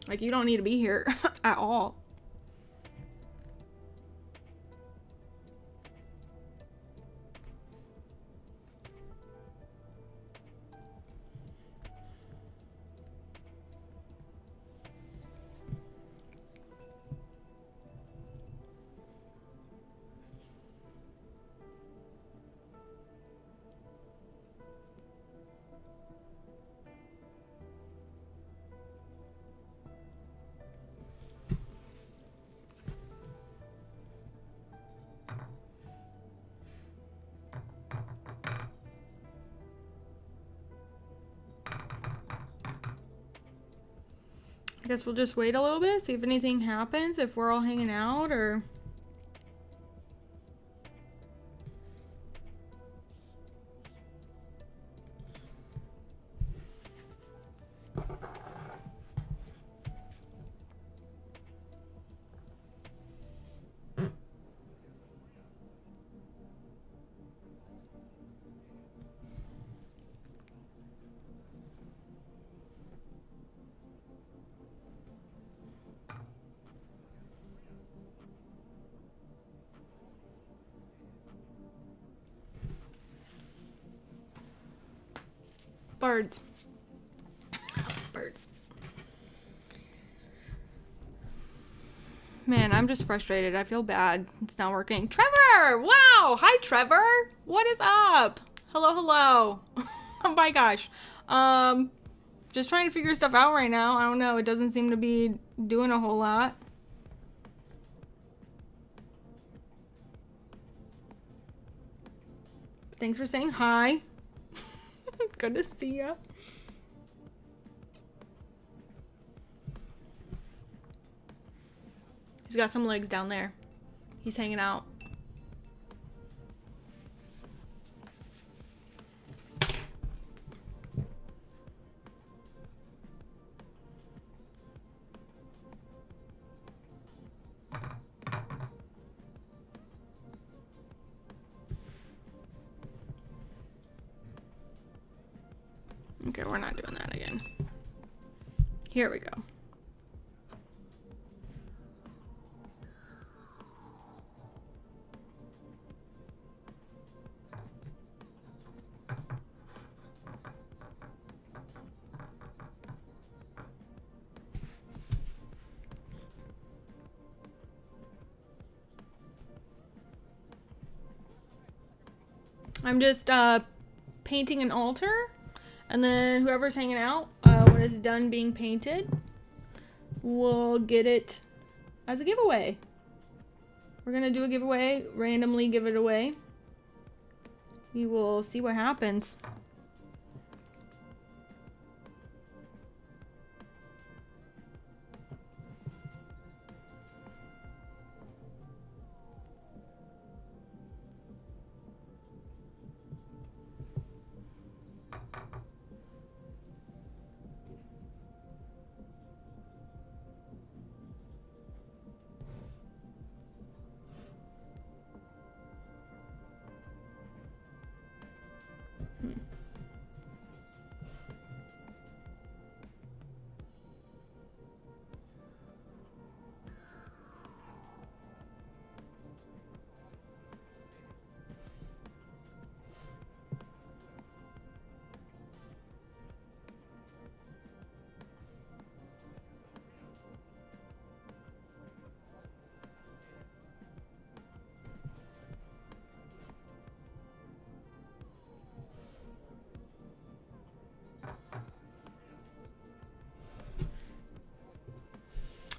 Like, you don't need to be here at all. I guess we'll just wait a little bit, see if anything happens, if we're all hanging out, or... Birds. Birds. Man, I'm just frustrated. I feel bad. It's not working. Trevor! Wow! Hi, Trevor! What is up? Hello, hello. Oh my gosh. Just trying to figure stuff out right now. I don't know. It doesn't seem to be doing a whole lot. Thanks for saying hi. Good to see ya. He's got some legs down there. He's hanging out. Okay, we're not doing that again. Here we go. I'm just painting an altar, and then whoever's hanging out when it's done being painted will get it as a giveaway. We're gonna do a giveaway, randomly give it away. We will see what happens.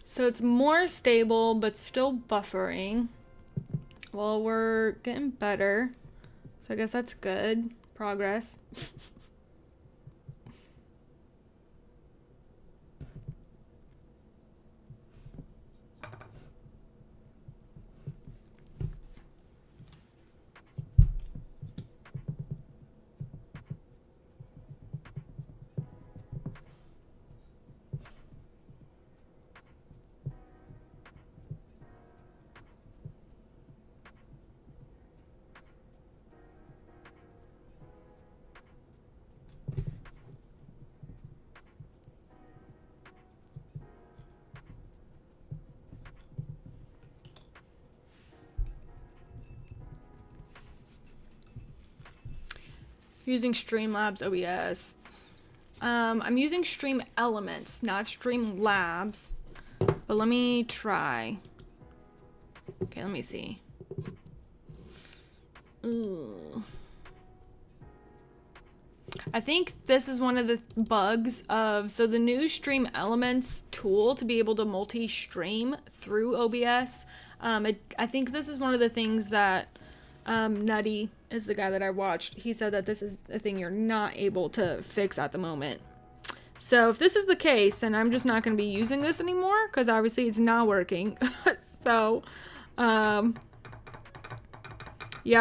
So it's more stable, but still buffering. Well, we're getting better. So I guess that's good. Progress. Using Streamlabs OBS. I'm using Stream Elements, not Streamlabs. But let me try. Okay, let me see. Ooh. I think this is one of the bugs of, so the new Stream Elements tool to be able to multi-stream through OBS. I think this is one of the things that Nutty is the guy that I watched. He said that this is a thing you're not able to fix at the moment. So if this is the case, then I'm just not going to be using this anymore because obviously it's not working. So, yeah,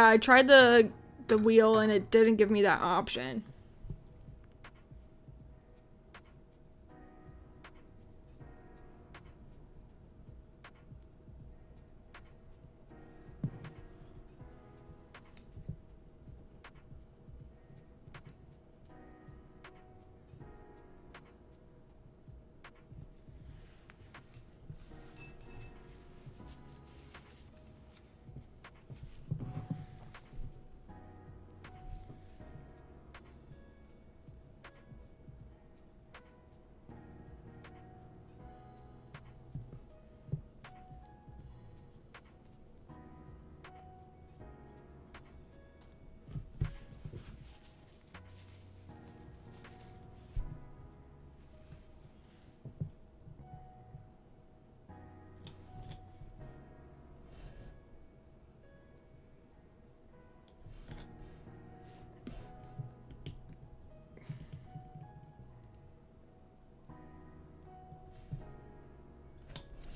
I tried the wheel and it didn't give me that option.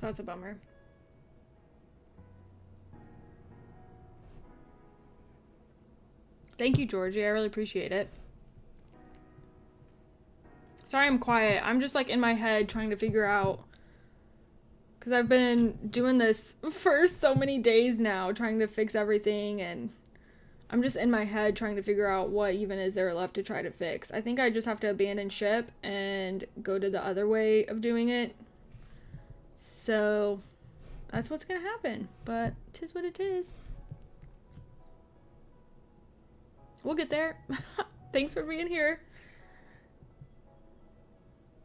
So that's a bummer. Thank you, Georgie. I really appreciate it. Sorry I'm quiet. I'm just like in my head trying to figure out, because I've been doing this for so many days now, trying to fix everything, and I'm just in my head trying to figure out what even is there left to try to fix. I think I just have to abandon ship and go to the other way of doing it. So that's what's gonna happen, but 'tis what it is. We'll get there. Thanks for being here.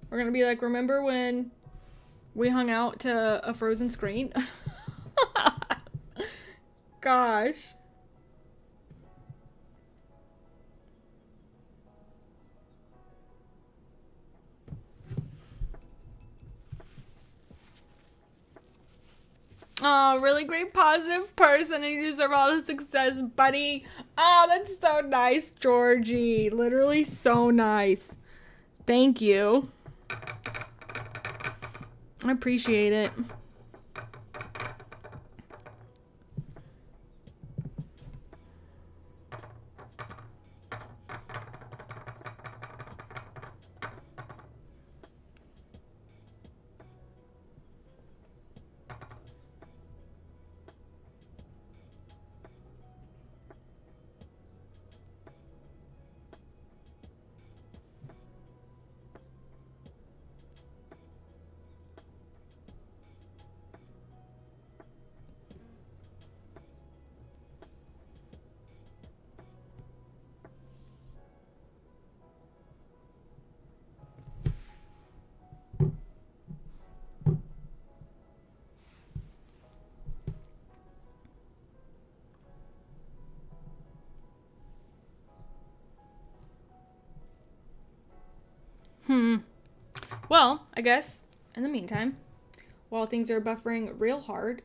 We're gonna be like, remember when we hung out to a frozen screen? Gosh. Oh, really great positive person, and you deserve all the success, buddy. Oh, that's so nice, Georgie. Literally so nice. Thank you. I appreciate it. Well, I guess in the meantime, while things are buffering real hard,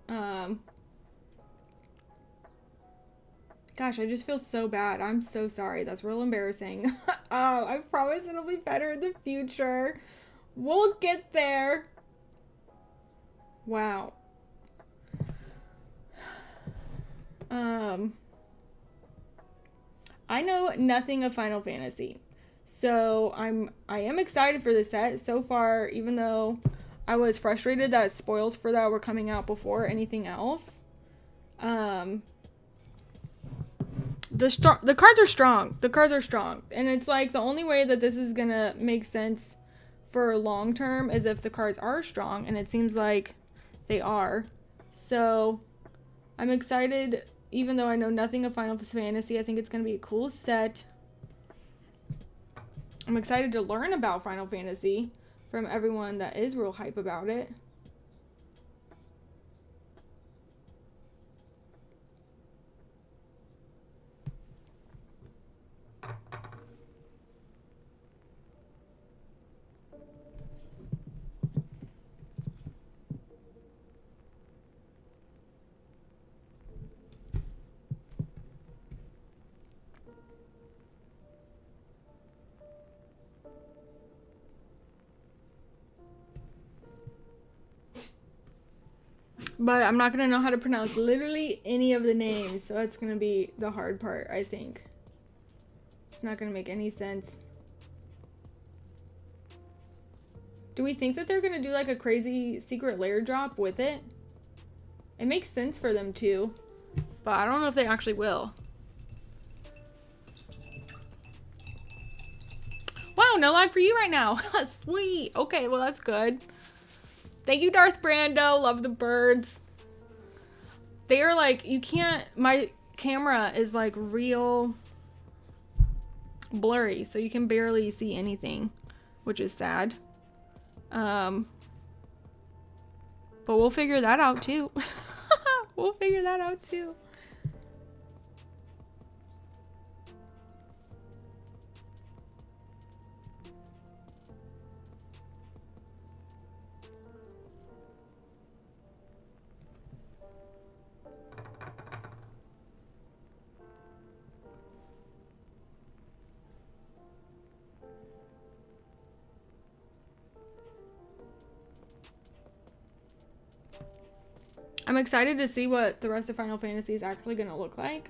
gosh, I just feel so bad. I'm so sorry. That's real embarrassing. I promise it'll be better in the future. We'll get there. Wow. I know nothing of Final Fantasy. So I am excited for the set. So far, even though I was frustrated that spoils for that were coming out before anything else. The cards are strong. The cards are strong. And it's like the only way that this is gonna make sense for long term is if the cards are strong, and it seems like they are. So I'm excited, even though I know nothing of Final Fantasy. I think it's gonna be a cool set. I'm excited to learn about Final Fantasy from everyone that is real hype about it. But I'm not going to know how to pronounce literally any of the names, so that's going to be the hard part, I think. It's not going to make any sense. Do we think that they're going to do like a crazy secret lair drop with it? It makes sense for them to, but I don't know if they actually will. Wow, no lag for you right now. Sweet. Okay, well that's good. Thank you, Darth Brando. Love the birds. They are like, you can't, my camera is like real blurry, so you can barely see anything, which is sad. But we'll figure that out too. We'll figure that out too. I'm excited to see what the rest of Final Fantasy is actually going to look like,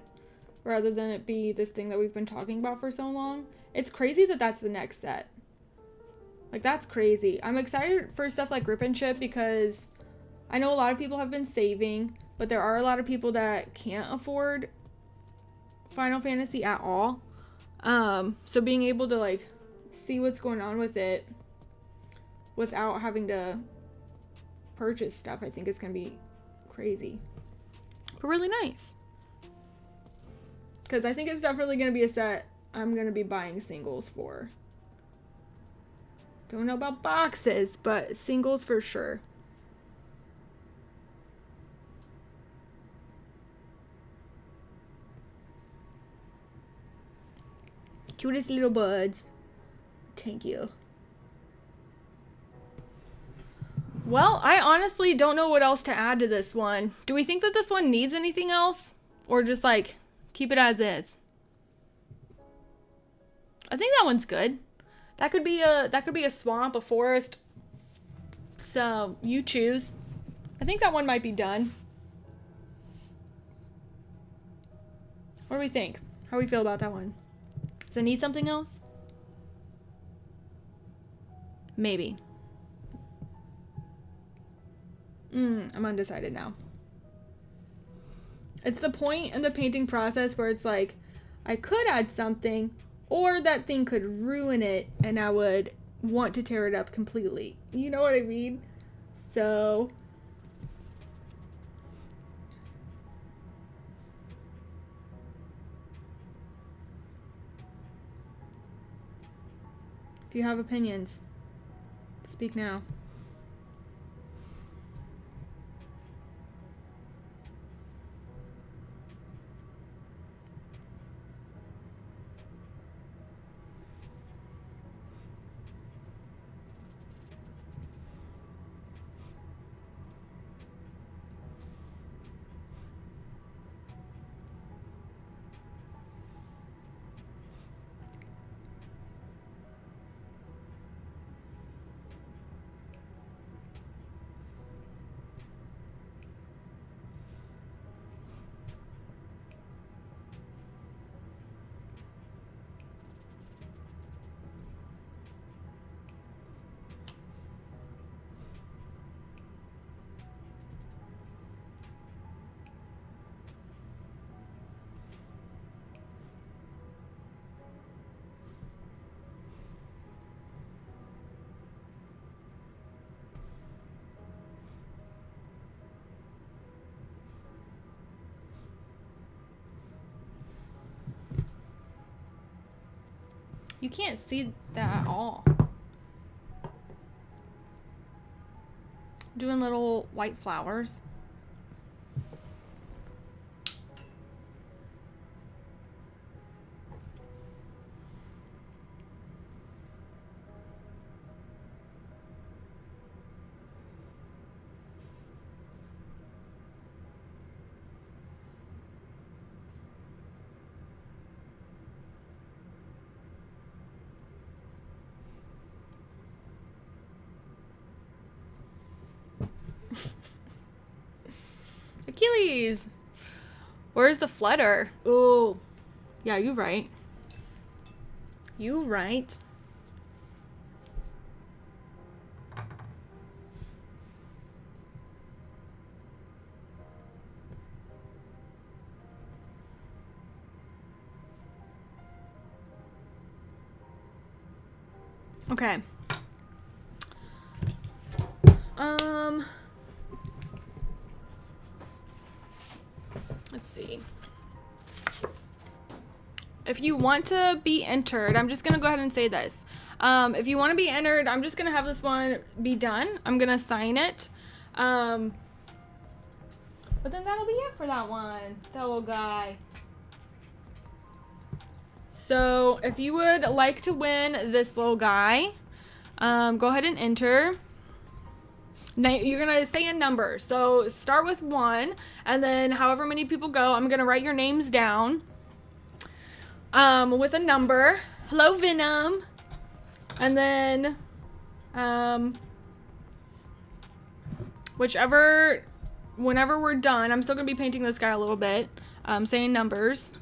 rather than it be this thing that we've been talking about for so long. It's crazy that that's the next set. Like, that's crazy. I'm excited for stuff like Rip and Chip because I know a lot of people have been saving, but there are a lot of people that can't afford Final Fantasy at all. So being able to, like, see what's going on with it without having to purchase stuff, I think it's going to be crazy. But really nice. Because I think it's definitely going to be a set I'm going to be buying singles for. Don't know about boxes, but singles for sure. Cutest little buds. Thank you. Well, I honestly don't know what else to add to this one. Do we think that this one needs anything else? Or just like keep it as is? I think that one's good. That could be a swamp, a forest. So you choose. I think that one might be done. What do we think? How do we feel about that one? Does it need something else? Maybe. I'm undecided now. It's the point in the painting process where it's like, I could add something, or that thing could ruin it, and I would want to tear it up completely. You know what I mean? So... if you have opinions, speak now. You can't see that at all. Doing little white flowers. Achilles! Where's the flutter? Ooh. Yeah, you right. You right. Okay. Let's see. If you want to be entered, I'm just gonna go ahead and say this. If you want to be entered, I'm just gonna have this one be done. I'm gonna sign it. But then that'll be it for that one. That little guy. So if you would like to win this little guy, go ahead and enter. Now you're gonna say a number. So start with 1, and then however many people go, I'm gonna write your names down with a number. Hello, Venom. And then whichever whenever we're done, I'm still gonna be painting this guy a little bit, saying numbers.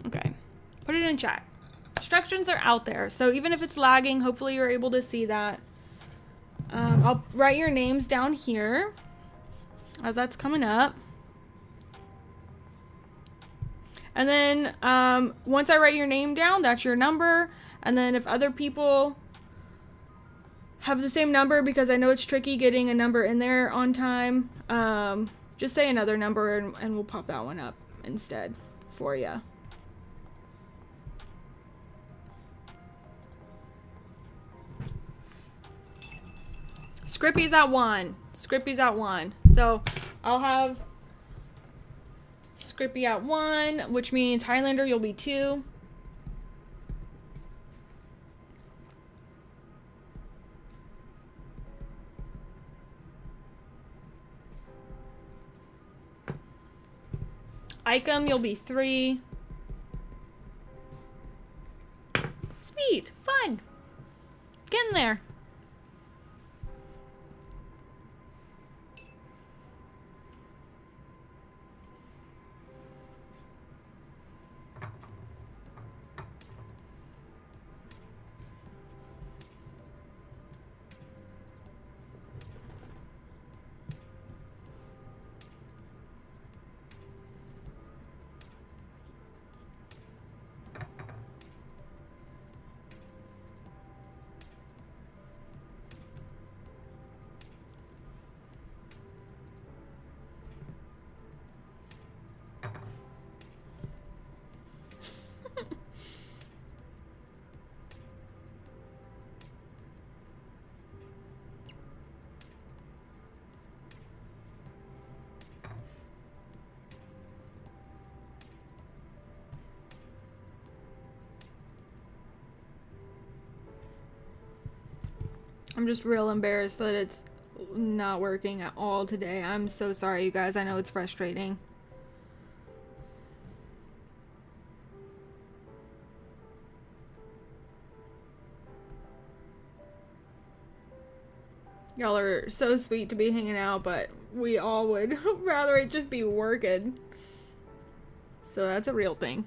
Okay, put it in chat. Instructions are out there, so even if it's lagging, hopefully you're able to see that. I'll write your names down here as that's coming up. And then once I write your name down, that's your number. And then if other people have the same number, because I know it's tricky getting a number in there on time, just say another number and we'll pop that one up instead for you. Scrippy's at 1. Scrippy's at 1. So I'll have Scrippy at 1, which means Highlander, you'll be 2. Ikem, you'll be 3. Sweet. Fun. Get in there. I'm just real embarrassed that it's not working at all today. I'm so sorry, you guys. I know it's frustrating. Y'all are so sweet to be hanging out, but we all would rather it just be working. So that's a real thing.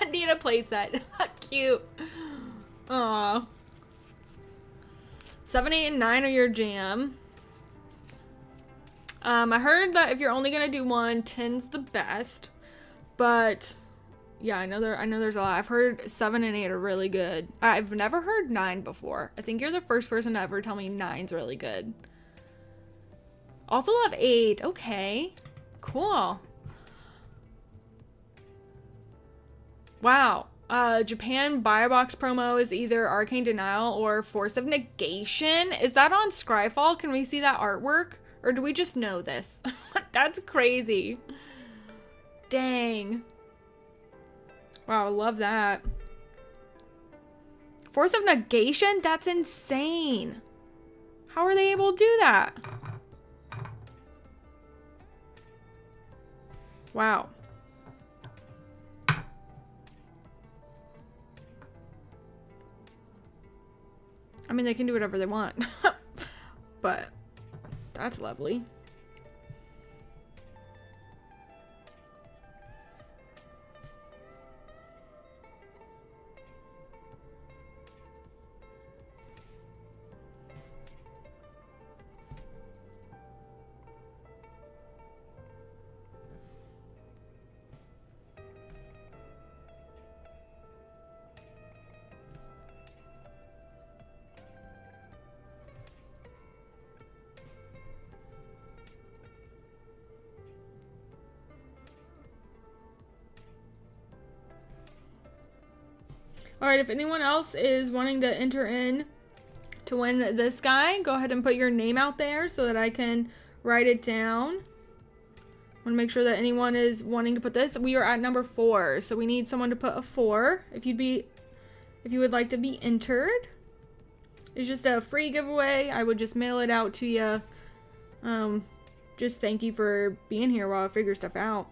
I need a playset. Cute. Aw. 7, 8, and 9 are your jam. I heard that if you're only gonna do one, 10's the best. But yeah, I know there's a lot. I've heard 7 and 8 are really good. I've never heard 9 before. I think you're the first person to ever tell me 9's really good. Also love 8. Okay. Cool. Wow. Japan buy a box promo is either Arcane Denial or Force of Negation. Is that on Scryfall? Can we see that artwork? Or do we just know this? That's crazy. Dang. Wow, I love that. Force of Negation? That's insane. How are they able to do that? Wow. I mean, they can do whatever they want. But that's lovely. All right, if anyone else is wanting to enter in to win this guy, go ahead and put your name out there so that I can write it down. I want to make sure that anyone is wanting to put this. We are at number 4, so we need someone to put a 4. If you would like to be entered, it's just a free giveaway. I would just mail it out to you. Just thank you for being here while I figure stuff out.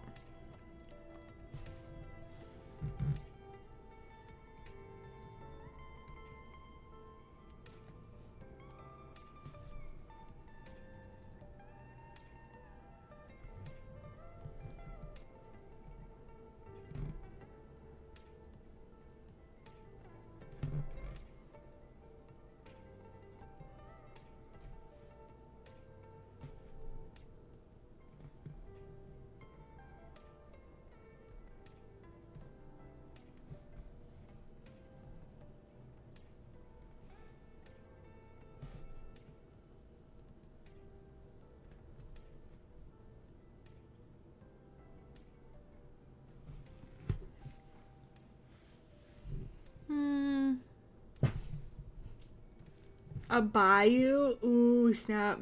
A bayou? Ooh, snap.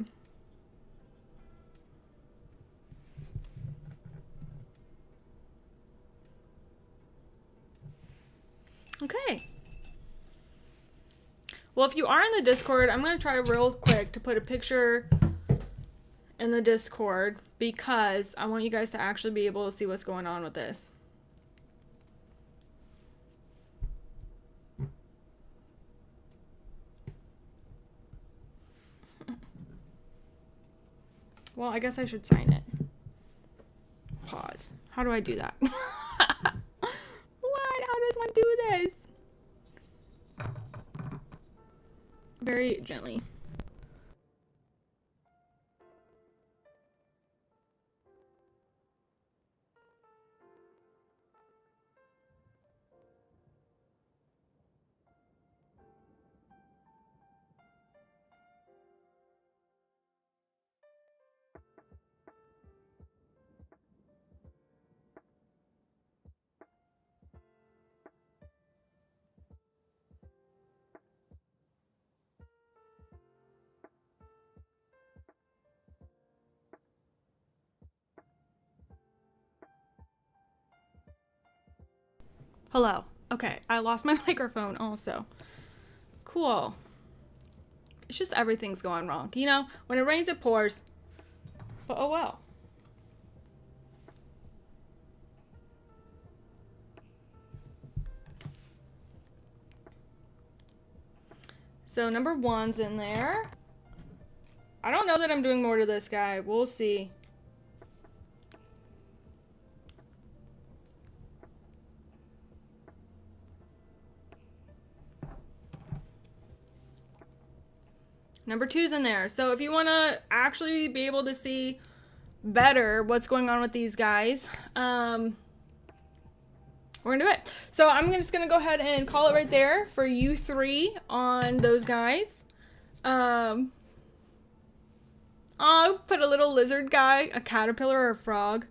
Okay. Well, if you are in the Discord, I'm going to try real quick to put a picture in the Discord because I want you guys to actually be able to see what's going on with this. Well, I guess I should sign it. Pause. How do I do that? What? How does one do this? Very gently. Hello. Okay, I lost my microphone also. Cool. It's just everything's going wrong. You know, when it rains, it pours. But oh well. So number 1's in there. I don't know that I'm doing more to this guy. We'll see. Number 2's in there. So if you want to actually be able to see better what's going on with these guys, we're gonna do it. So I'm just gonna go ahead and call it right there for you 3 on those guys. I'll put a little lizard guy, a caterpillar, or a frog.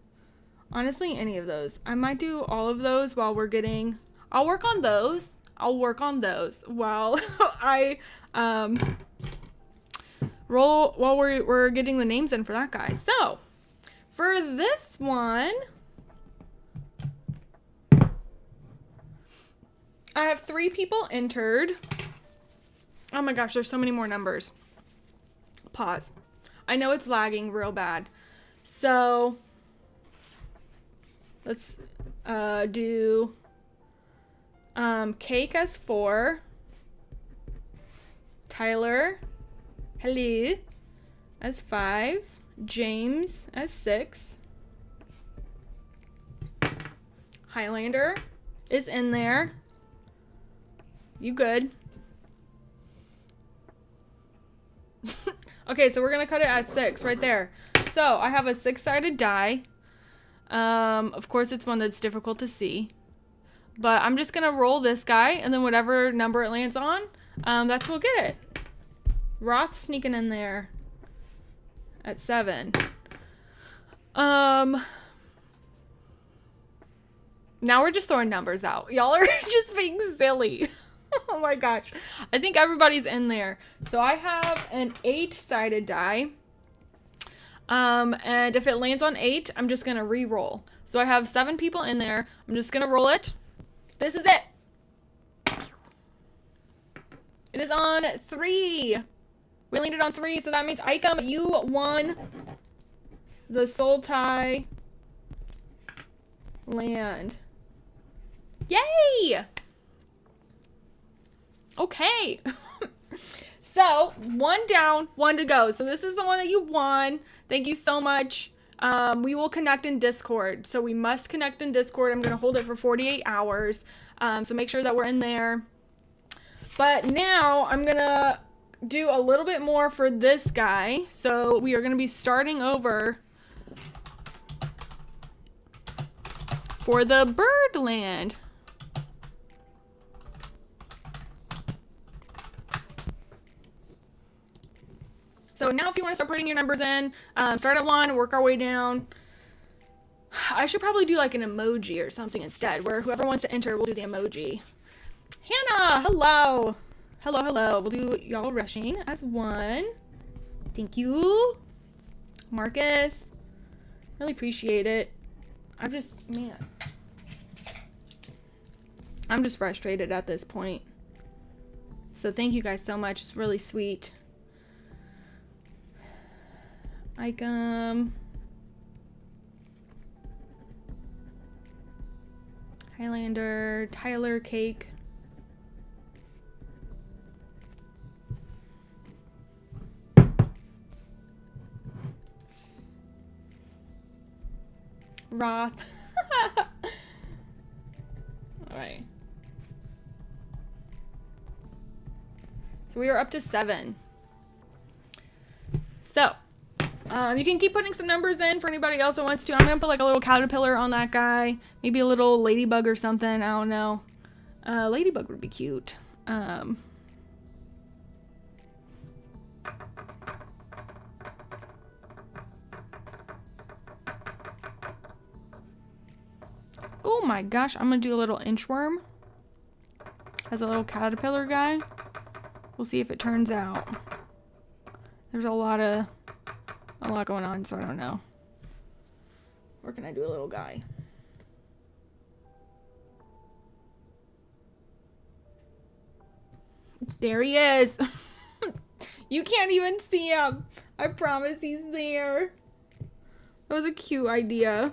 Honestly, any of those. I might do all of those while we're getting. I'll work on those. While I roll while we're getting the names in for that guy. So for this one, I have 3 people entered. Oh my gosh, there's so many more numbers. Pause. I know it's lagging real bad. So let's do Cake as 4. Tyler, hello, as 5. James as 6. Highlander is in there. You good? Okay, so we're gonna cut it at 6 right there. So I have a 6-sided die. Of course it's one that's difficult to see, but I'm just gonna roll this guy, and then whatever number it lands on, that's we'll get it. Roth sneaking in there at 7. Now we're just throwing numbers out. Y'all are just being silly. Oh my gosh. I think everybody's in there. So I have an 8-sided die. And if it lands on 8, I'm just going to re-roll. So I have 7 people in there. I'm just going to roll it. This is it. It is on 3. We landed on 3, so that means Icum, you won the soul tie land. Yay! Okay. So 1 down, 1 to go. So this is the one that you won. Thank you so much. We will connect in Discord. So we must connect in Discord. I'm going to hold it for 48 hours. So make sure that we're in there. But now I'm going to do a little bit more for this guy. So we are going to be starting over for the bird land. So now if you want to start putting your numbers in, start at 1, work our way down. I should probably do like an emoji or something instead, where whoever wants to enter will do the emoji. Hannah, hello. Hello, hello. We'll do y'all rushing as 1. Thank you. Marcus, really appreciate it. I'm just frustrated at this point. So thank you guys so much. It's really sweet. Icum. Highlander, Tyler Cake. Roth. Alright. So we are up to 7. So you can keep putting some numbers in for anybody else that wants to. I'm going to put like a little caterpillar on that guy. Maybe a little ladybug or something. I don't know. Ladybug would be cute. Oh my gosh. I'm going to do a little inchworm as a little caterpillar guy. We'll see if it turns out. There's a lot going on, so I don't know. Or can I do a little guy? There he is. You can't even see him. I promise he's there. That was a cute idea.